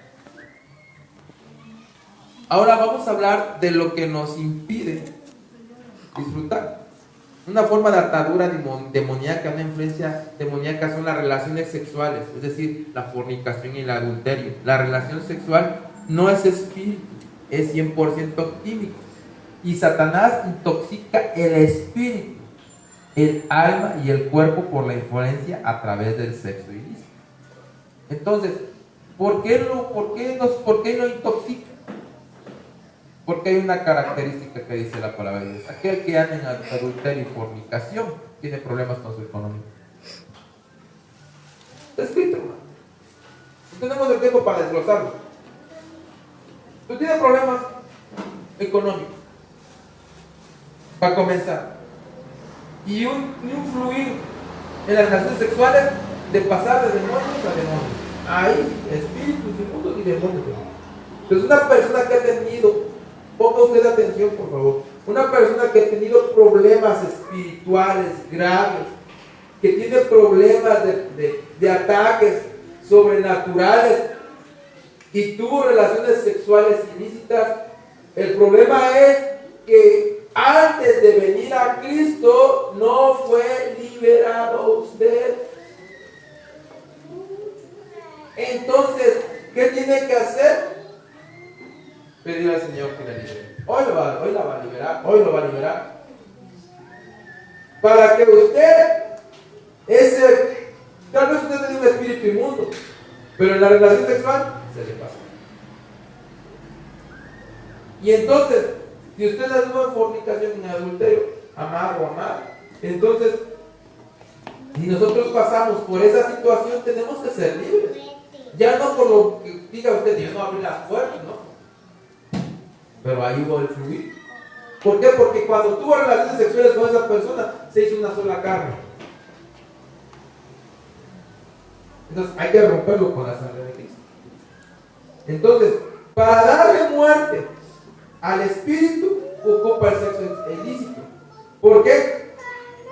Ahora vamos a hablar de lo que nos impide disfrutar. Una forma de atadura demoníaca, una influencia demoníaca son las relaciones sexuales, es decir, la fornicación y el adulterio. La relación sexual no es espíritu, es 100% químico. Y Satanás intoxica el espíritu, el alma y el cuerpo por la influencia a través del sexo ilícito. Entonces, ¿por qué lo intoxica? Porque hay una característica que dice la palabra de Dios: aquel que anda en adulterio y fornicación tiene problemas con su economía. Está escrito, hermano. No tenemos el tiempo para desglosarlo. Tú tienes problemas económicos, para comenzar, y un fluir en las relaciones sexuales de pasar de demonios a demonios. Hay espíritus inmundos y demonios. Entonces, una persona que ha tenido, ponga usted atención por favor, una persona que ha tenido problemas espirituales graves, que tiene problemas de ataques sobrenaturales y tuvo relaciones sexuales ilícitas, el problema es que antes de venir a Cristo no fue liberado usted. Entonces, ¿qué tiene que hacer? Pedir al Señor que le libere. Hoy lo va a liberar. Para que usted, tal vez usted tiene un espíritu inmundo, pero en la relación sexual se le pasa. Y entonces, si usted estuvo en fornicación, en adulterio, amar o amar, entonces, si nosotros pasamos por esa situación, tenemos que ser libres. Ya no por lo que diga usted, Dios no abre las puertas, ¿no? pero ahí hubo el fluir. ¿Por qué? Porque cuando tuvo relaciones sexuales con esa persona, se hizo una sola carne. Entonces hay que romperlo con la sangre de Cristo. Entonces, para darle muerte al espíritu, ocupa el sexo ilícito. ¿Por qué?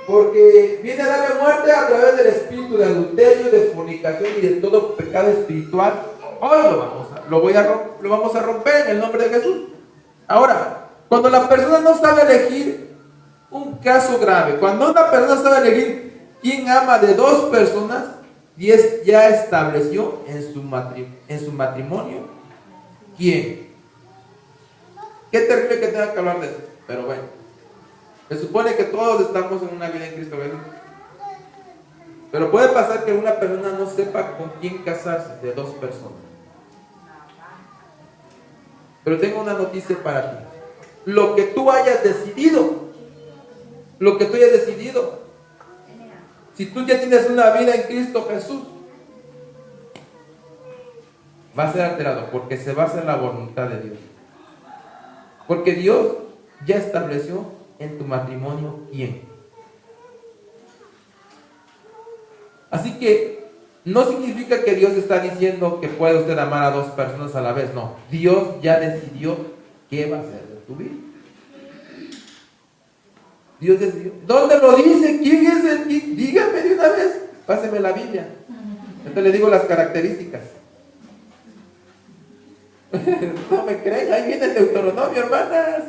Porque viene a darle muerte a través del espíritu de adulterio, de fornicación y de todo pecado espiritual. Hoy lo vamos a romper en el nombre de Jesús. Ahora, cuando la persona no sabe elegir un caso grave, cuando una persona sabe elegir quién ama de dos personas, Dios ya estableció en su matrimonio quién. Qué terrible que tenga que hablar de eso, pero bueno, se supone que todos estamos en una vida en Cristo Jesús. Pero puede pasar que una persona no sepa con quién casarse de dos personas. Pero tengo una noticia para ti. Lo que tú hayas decidido, si tú ya tienes una vida en Cristo Jesús, va a ser alterado porque se va a hacer la voluntad de Dios. Porque Dios ya estableció en tu matrimonio quién. Así que no significa que Dios está diciendo que puede usted amar a dos personas a la vez. No, Dios ya decidió qué va a hacer de tu vida. Dios decidió. ¿Dónde lo dice? ¿Quién es el que? Dígame de una vez. Páseme la Biblia. Entonces le digo las características. No me creen, ahí viene el Deuteronomio, hermanas.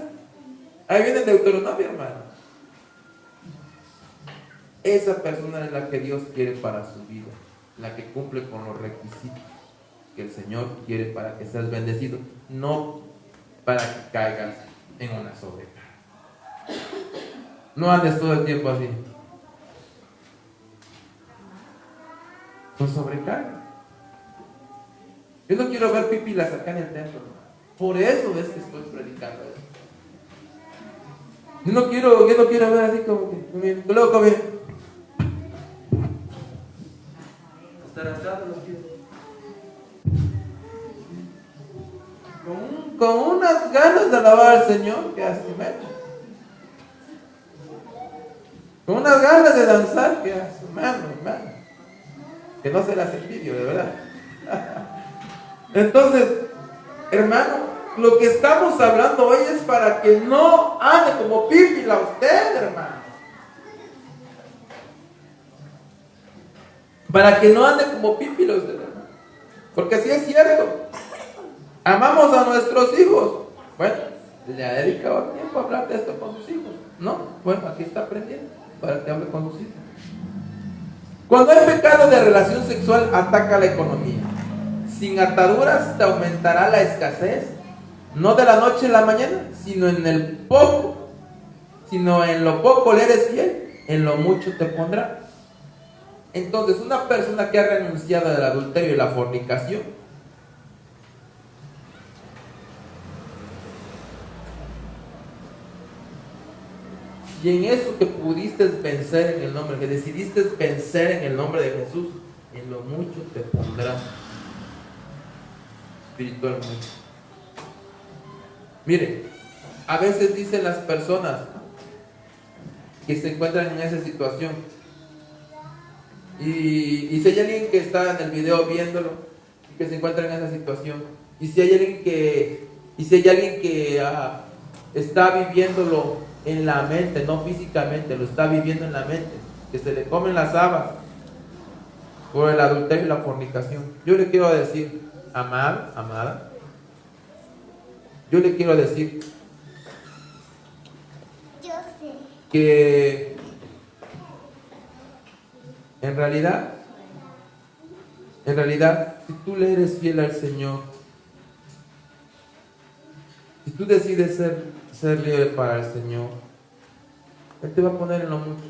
Ahí viene el Deuteronomio, hermano. Esa persona es la que Dios quiere para su vida, la que cumple con los requisitos que el Señor quiere para que seas bendecido, no para que caigas en una sobrecarga. No andes todo el tiempo así, con sobrecarga. Yo no quiero ver pipilas acá en el templo, por eso es que estoy predicando eso. Yo no quiero ver así como que loco, mira. Los pies. Con unas ganas de alabar al Señor que hace menos. Con unas ganas de danzar que hace hermano. Que no se las envidio, de verdad. Entonces, hermano, lo que estamos hablando hoy es para que no ande como pípila usted, hermano. Para que no ande como pípila usted, hermano. Porque sí es cierto. Amamos a nuestros hijos. Bueno, le ha dedicado tiempo a hablar de esto con sus hijos. No, bueno, aquí está aprendiendo para que hable con sus hijos. Cuando hay pecado de relación sexual, ataca la economía. Sin ataduras te aumentará la escasez, no de la noche a la mañana, sino en lo poco le eres fiel, en lo mucho te pondrá. Entonces, una persona que ha renunciado al adulterio y la fornicación, y en eso que pudiste vencer en el nombre, que decidiste vencer en el nombre de Jesús, en lo mucho te pondrá espiritualmente. Mire, a veces dicen las personas que se encuentran en esa situación, y si hay alguien que está en el video viéndolo, que se encuentra en esa situación, y si hay alguien que está viviéndolo en la mente, no físicamente, lo está viviendo en la mente, que se le comen las habas por el adulterio y la fornicación, yo le quiero decir, amada, yo le quiero decir que en realidad, si tú le eres fiel al Señor, si tú decides ser libre para el Señor, Él te va a poner en lo mucho.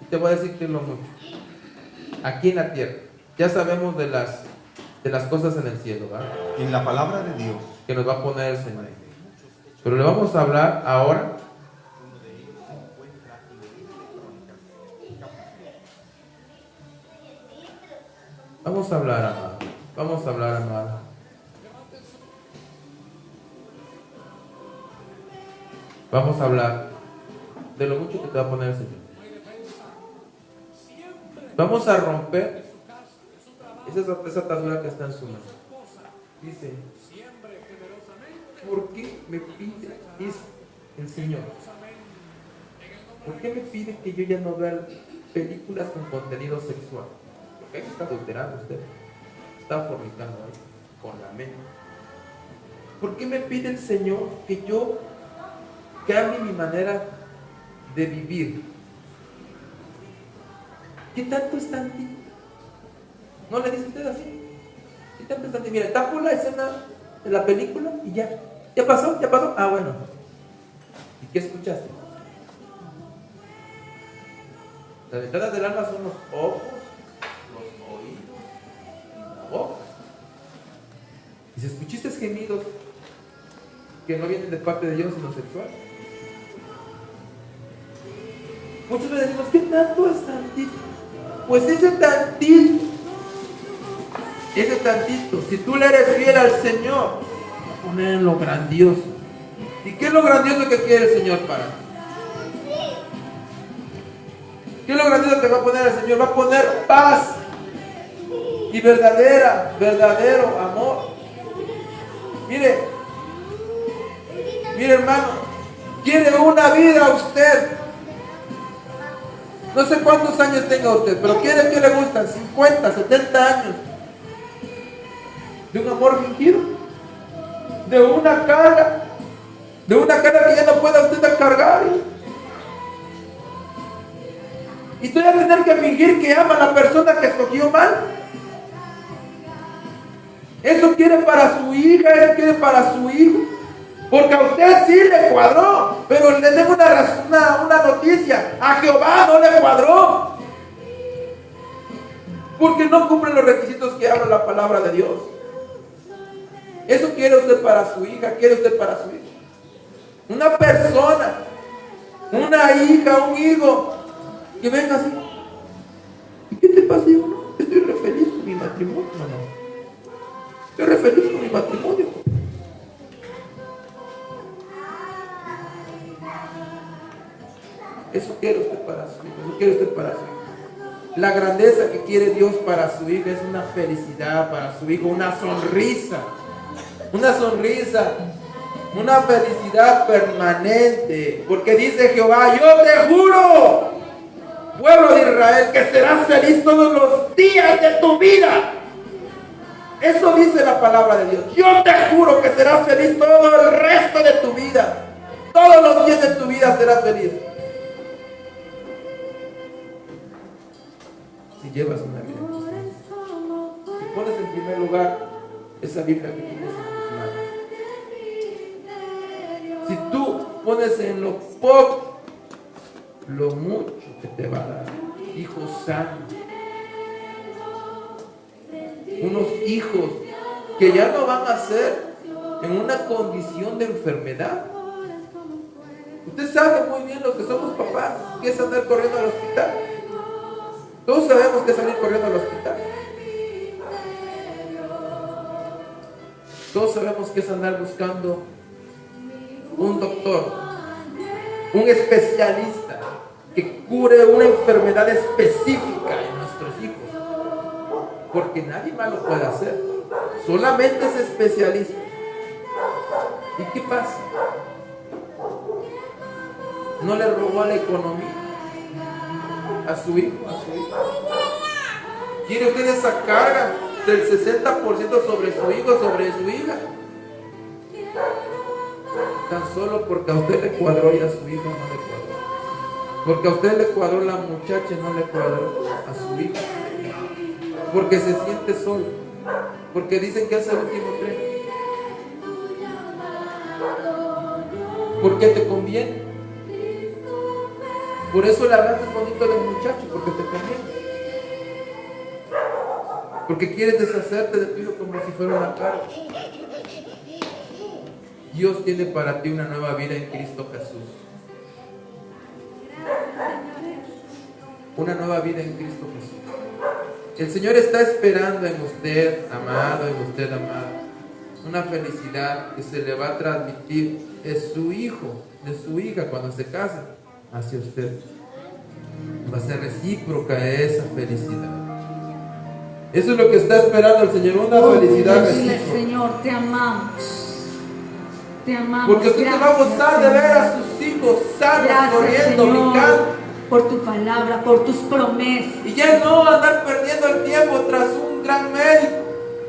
Y te va a decir que es lo mucho. Aquí en la tierra. Ya sabemos de las cosas en el cielo, ¿verdad? En la palabra de Dios. Que nos va a poner el Señor. Pero le vamos a hablar ahora. Vamos a hablar, amado. Vamos a hablar de lo mucho que te va a poner el Señor. Vamos a romper esa atadura que está en su mano. Dice, ¿por qué me pide el Señor? ¿Por qué me pide que yo ya no vea películas con contenido sexual? Porque ahí está adulterando usted. Está fornicando ahí con la mente. ¿Por qué me pide el Señor que yo cambie mi manera de vivir? ¿Qué tanto es tantito? ¿No le dice usted así? ¿Qué tanto es tantito? Mira, tapo la escena de la película y ya. ¿Ya pasó? ¿Ya pasó? Ah, bueno. ¿Y qué escuchaste? Las ventanas del alma son los ojos, los oídos y la boca. Y si escuchaste gemidos que no vienen de parte de Dios sino sexual. Muchas veces decimos, ¿qué tanto es tantito? Pues ese tantito, si tú le eres fiel al Señor, va a poner en lo grandioso. ¿Y qué es lo grandioso que quiere el Señor para ti? ¿Qué es lo grandioso que va a poner el Señor? Va a poner paz y verdadero amor. Mire hermano, quiere una vida usted. No sé cuántos años tenga usted, pero quiere que le gustan 50, 70 años. De un amor fingido, de una carga que ya no pueda usted cargar. Y tú vas a tener que fingir que ama a la persona que escogió mal. Eso quiere para su hija, eso quiere para su hijo. Porque a usted sí le cuadró, pero le tengo una noticia: a Jehová no le cuadró. Porque no cumple los requisitos que habla la palabra de Dios. Eso quiere usted para su hija, quiere usted para su hijo. Una persona, una hija, un hijo, que venga así. ¿Y qué te pasa, hijo? No, estoy re feliz con mi matrimonio. No. Estoy re feliz con mi matrimonio. Eso quiere usted para su hijo, eso quiere usted para su hijo. La grandeza que quiere Dios para su hijo es una felicidad para su hijo, una sonrisa, una felicidad permanente. Porque dice Jehová: yo te juro, pueblo de Israel, que serás feliz todos los días de tu vida. Eso dice la palabra de Dios. Yo te juro que serás feliz todo el resto de tu vida. Todos los días de tu vida serás feliz. Si llevas una vida cristiana, si pones en primer lugar esa Biblia que tienes en tus manos, si tú pones en lo poco lo mucho que te va a dar, hijos sanos, unos hijos que ya no van a ser en una condición de enfermedad. Usted sabe muy bien, los que somos papás, que es andar corriendo al hospital. Todos sabemos que es salir corriendo al hospital. Todos sabemos que es andar buscando un doctor, un especialista que cure una enfermedad específica en nuestros hijos. Porque nadie más lo puede hacer. Solamente ese especialista. ¿Y qué pasa? No le robó la economía a su hijo, ¿Quiere usted esa carga del 60% sobre su hijo, sobre su hija? Tan solo porque a usted le cuadró y a su hijo no le cuadró. Porque a usted le cuadró la muchacha y no le cuadró a su hijo. Porque se siente solo. Porque dicen que es el último tren. Porque te conviene. Por eso le hablas bonito del muchacho, porque te conviene. Porque quieres deshacerte de tu hijo como si fuera una carga. Dios tiene para ti una nueva vida en Cristo Jesús. Una nueva vida en Cristo Jesús. El Señor está esperando en usted, amado, en usted, amada, una felicidad que se le va a transmitir de su hijo, de su hija cuando se casen hacia usted. Va a ser recíproca esa felicidad. Eso es lo que está esperando el Señor, una felicidad Dile, recíproca. Señor, te amamos. Te amamos. Porque usted se va a gozar de ver a sus hijos sanos, Gracias, corriendo, Señor, brincando. por tu palabra, por tus promesas. Y ya no andar perdiendo el tiempo tras un gran médico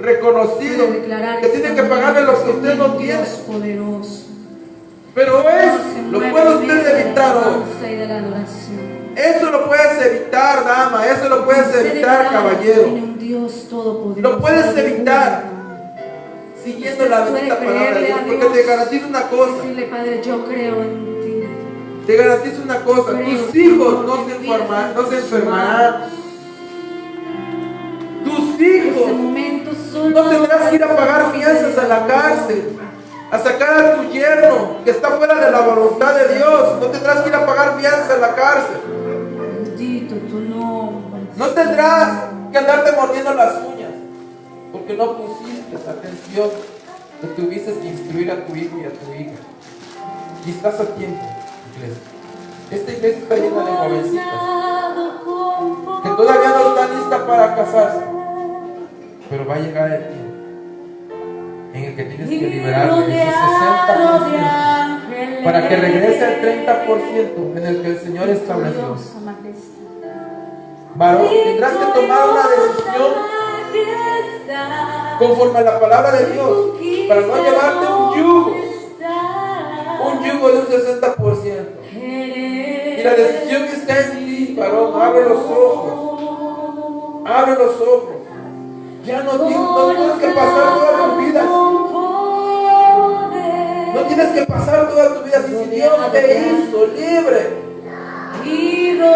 reconocido Quiero declarar que tiene que pagarle lo que usted no tiene. Dios poderoso. Pero lo puede usted evitar hoy. Y de la adoración. Eso lo puedes evitar, dama. Eso lo puedes evitar, caballero. Tiene un Dios todopoderoso. Lo puedes evitar siguiendo la bendita palabra de Dios. Porque te garantizo una cosa. Decirle, Padre, yo creo en ti. Te garantizo una cosa. Tus hijos no se enfermarán. Tus hijos Ese momento solo no tendrás que ir a pagar fianzas a la cárcel, a sacar a tu yerno que está fuera de la voluntad de Dios. No tendrás que ir a pagar fianzas a la cárcel. Bendito tu nombre. No tendrás que andarte mordiendo las uñas porque no pusiste atención que tuvieses que instruir a tu hijo y a tu hija. Y estás a tiempo, iglesia. Esta iglesia está llena de jovencitas que todavía no están listas para casarse, pero va a llegar el tiempo en el que tienes que liberarle de ese 60% para que regrese al 30% en el que el Señor estableció. Varón, tendrás que tomar una decisión conforme a la palabra de Dios para no llevarte un yugo de un 60%. Y la decisión que está en ti, varón, abre los ojos. Abre los ojos. Ya no tienes que pasar toda tu vida. No tienes que pasar toda tu vida. Si Dios te hizo libre, vino a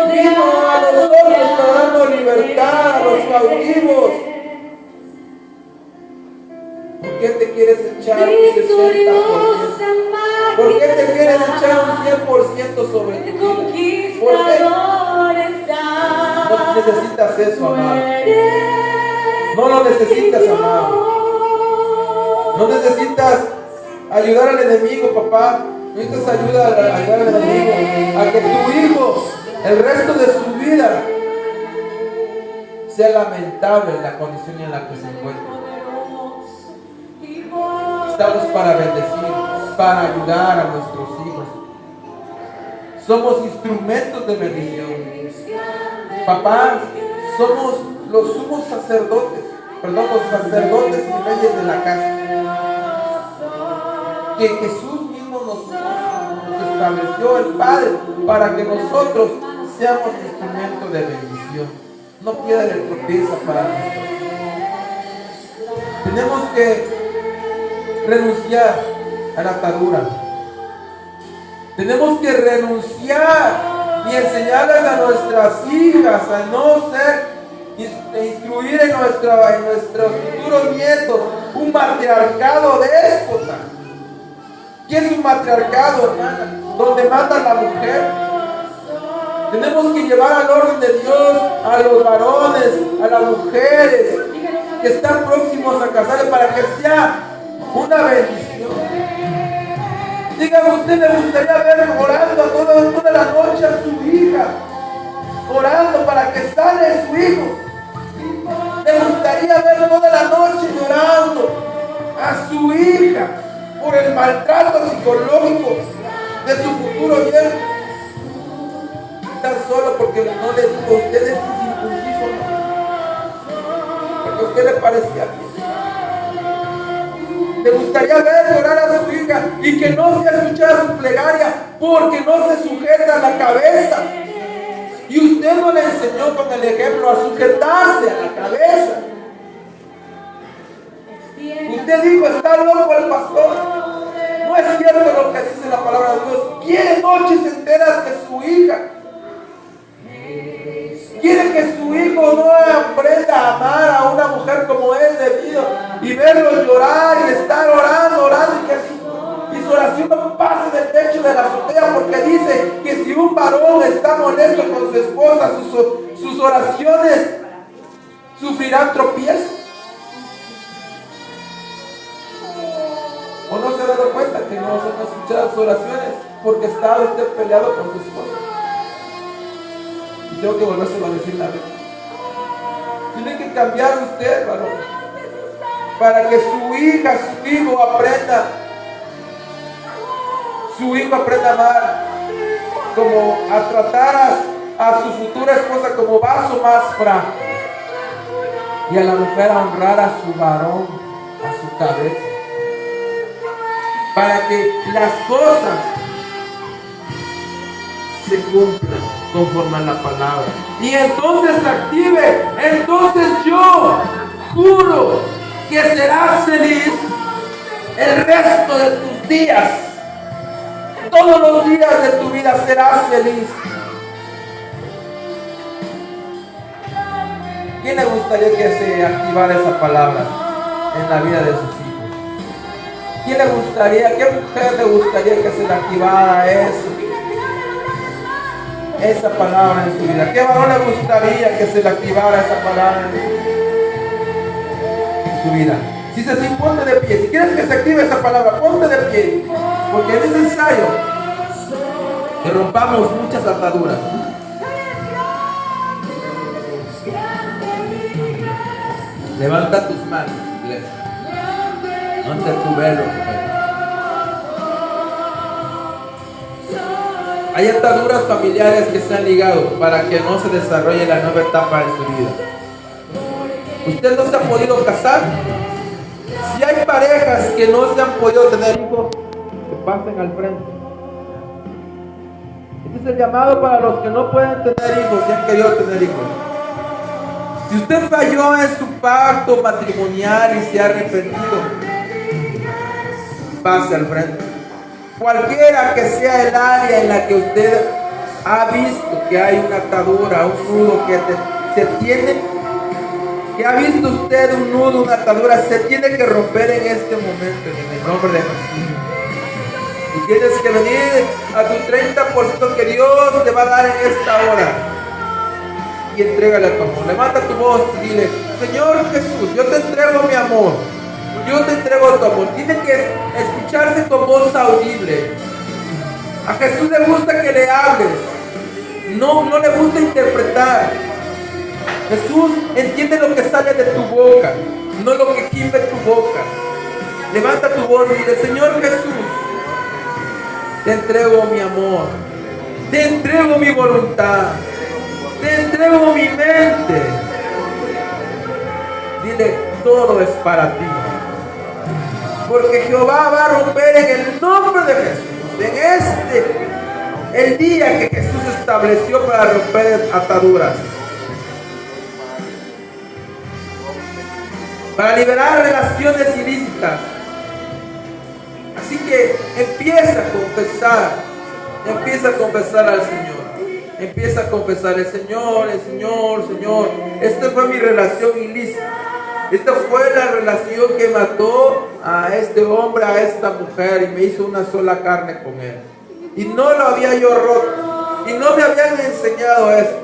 nosotros para darnos libertad a los cautivos. ¿Por qué te quieres echar un 60%? ¿Por qué te quieres echar un 100% sobre ti? ¿Por qué? No necesitas eso, amado. No lo necesitas, amado. No necesitas ayudar al enemigo, papá. No necesitas ayudar al enemigo a que tu hijo, el resto de su vida, sea lamentable en la condición en la que se encuentra. Estamos para bendecir, para ayudar a nuestros hijos. Somos instrumentos de bendición. Papás, somos los sumos sacerdotes, los sacerdotes y reyes de la casa. Que Jesús mismo nos estableció, el Padre, para que nosotros seamos instrumentos de bendición. No piedra de tropieza para nosotros. Tenemos que renunciar a la atadura. Tenemos que renunciar y enseñarles a nuestras hijas a no ser, instruir en nuestros futuros nietos un matriarcado déspota. ¿Qué es un matriarcado, hermana? Donde manda la mujer. Tenemos que llevar al orden de Dios a los varones, a las mujeres que están próximos a casarse para que sea una bendición. Dígame, usted me gustaría ver orando toda la noche a su hija, orando para que sane su hijo. Me gustaría ver toda la noche llorando a su hija por el maltrato psicológico de su futuro yerno. Tan solo porque no le dijo a usted es incircunciso, ¿no? Porque a usted le parecía bien. Le gustaría ver llorar a su hija y que no se escuchara su plegaria porque no se sujeta a la cabeza. Y usted no le enseñó con el ejemplo a sujetarse a la cabeza. Usted dijo, está loco el pastor. No es cierto lo que dice la palabra de Dios. Quiere noches enteras que su hija. Quiere que su hijo no aprenda a amar a una mujer como es debido y verlo llorar y estar orando y su oración no pase del techo de la azotea, porque dice que si un varón está molesto con su esposa, sus oraciones sufrirán tropiezos. ¿O no se ha dado cuenta que no son escuchadas sus oraciones porque está usted peleado con su esposa? Y tengo que volvérselo a decir la vez. Tiene que cambiar usted, varón, para que su hija, su hijo aprenda. Su hijo aprenda a amar, como a tratar a su futura esposa como vaso más frágil. Y a la mujer a honrar a su varón, a su cabeza. Para que las cosas se cumplan conforme a la palabra. Y entonces active. Entonces yo juro que serás feliz el resto de tus días. Todos los días de tu vida serás feliz. ¿Quién le gustaría que se activara esa palabra en la vida de sus hijos? ¿Quién le gustaría, qué mujer le gustaría que se le activara esa palabra en su vida? ¿Qué varón le gustaría que se le activara esa palabra en su vida? Si se sí, ponte de pie. Si quieres que se active esa palabra, ponte de pie. Porque es necesario que rompamos muchas ataduras. Levanta tus manos, iglesia. Ponte tu velo, mujer. Hay ataduras familiares que se han ligado para que no se desarrolle la nueva etapa de su vida. ¿Usted no se ha podido casar? Si hay parejas que no se han podido tener hijos, que pasen al frente. Este es el llamado para los que no pueden tener hijos y han querido tener hijos. Si usted falló en su pacto matrimonial y se ha arrepentido, pase al frente. Cualquiera que sea el área en la que usted ha visto que hay una atadura, un nudo que se tiene, que ha visto usted un nudo, una atadura, se tiene que romper en este momento, en el nombre de Jesús. Y tienes que venir a tu 30% que Dios te va a dar en esta hora. Y entrégale a tu amor. Levanta tu voz y dile: Señor Jesús, yo te entrego mi amor. Yo te entrego tu amor. Tiene que escucharse con voz audible. A Jesús le gusta que le hables. No le gusta interpretar. Jesús entiende lo que sale de tu boca, no lo que gime tu boca. Levanta tu voz y dile: Señor Jesús, te entrego mi amor. Te entrego mi voluntad. Te entrego mi mente. Dile: todo es para ti. Porque Jehová va a romper en el nombre de Jesús. El día que Jesús estableció para romper ataduras. Para liberar relaciones ilícitas. Así que empieza a confesar al Señor. Empieza a confesar: el Señor, esta fue mi relación ilícita. Esta fue la relación que mató a este hombre, a esta mujer, y me hizo una sola carne con él. Y no lo había yo roto. Y no me habían enseñado esto.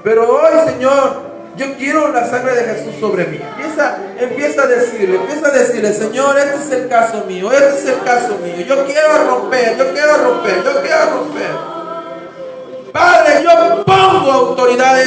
Pero hoy, Señor, yo quiero la sangre de Jesús sobre mí. Empieza a decirle: Señor, este es el caso mío. Yo quiero romper. Padre, yo pongo autoridad en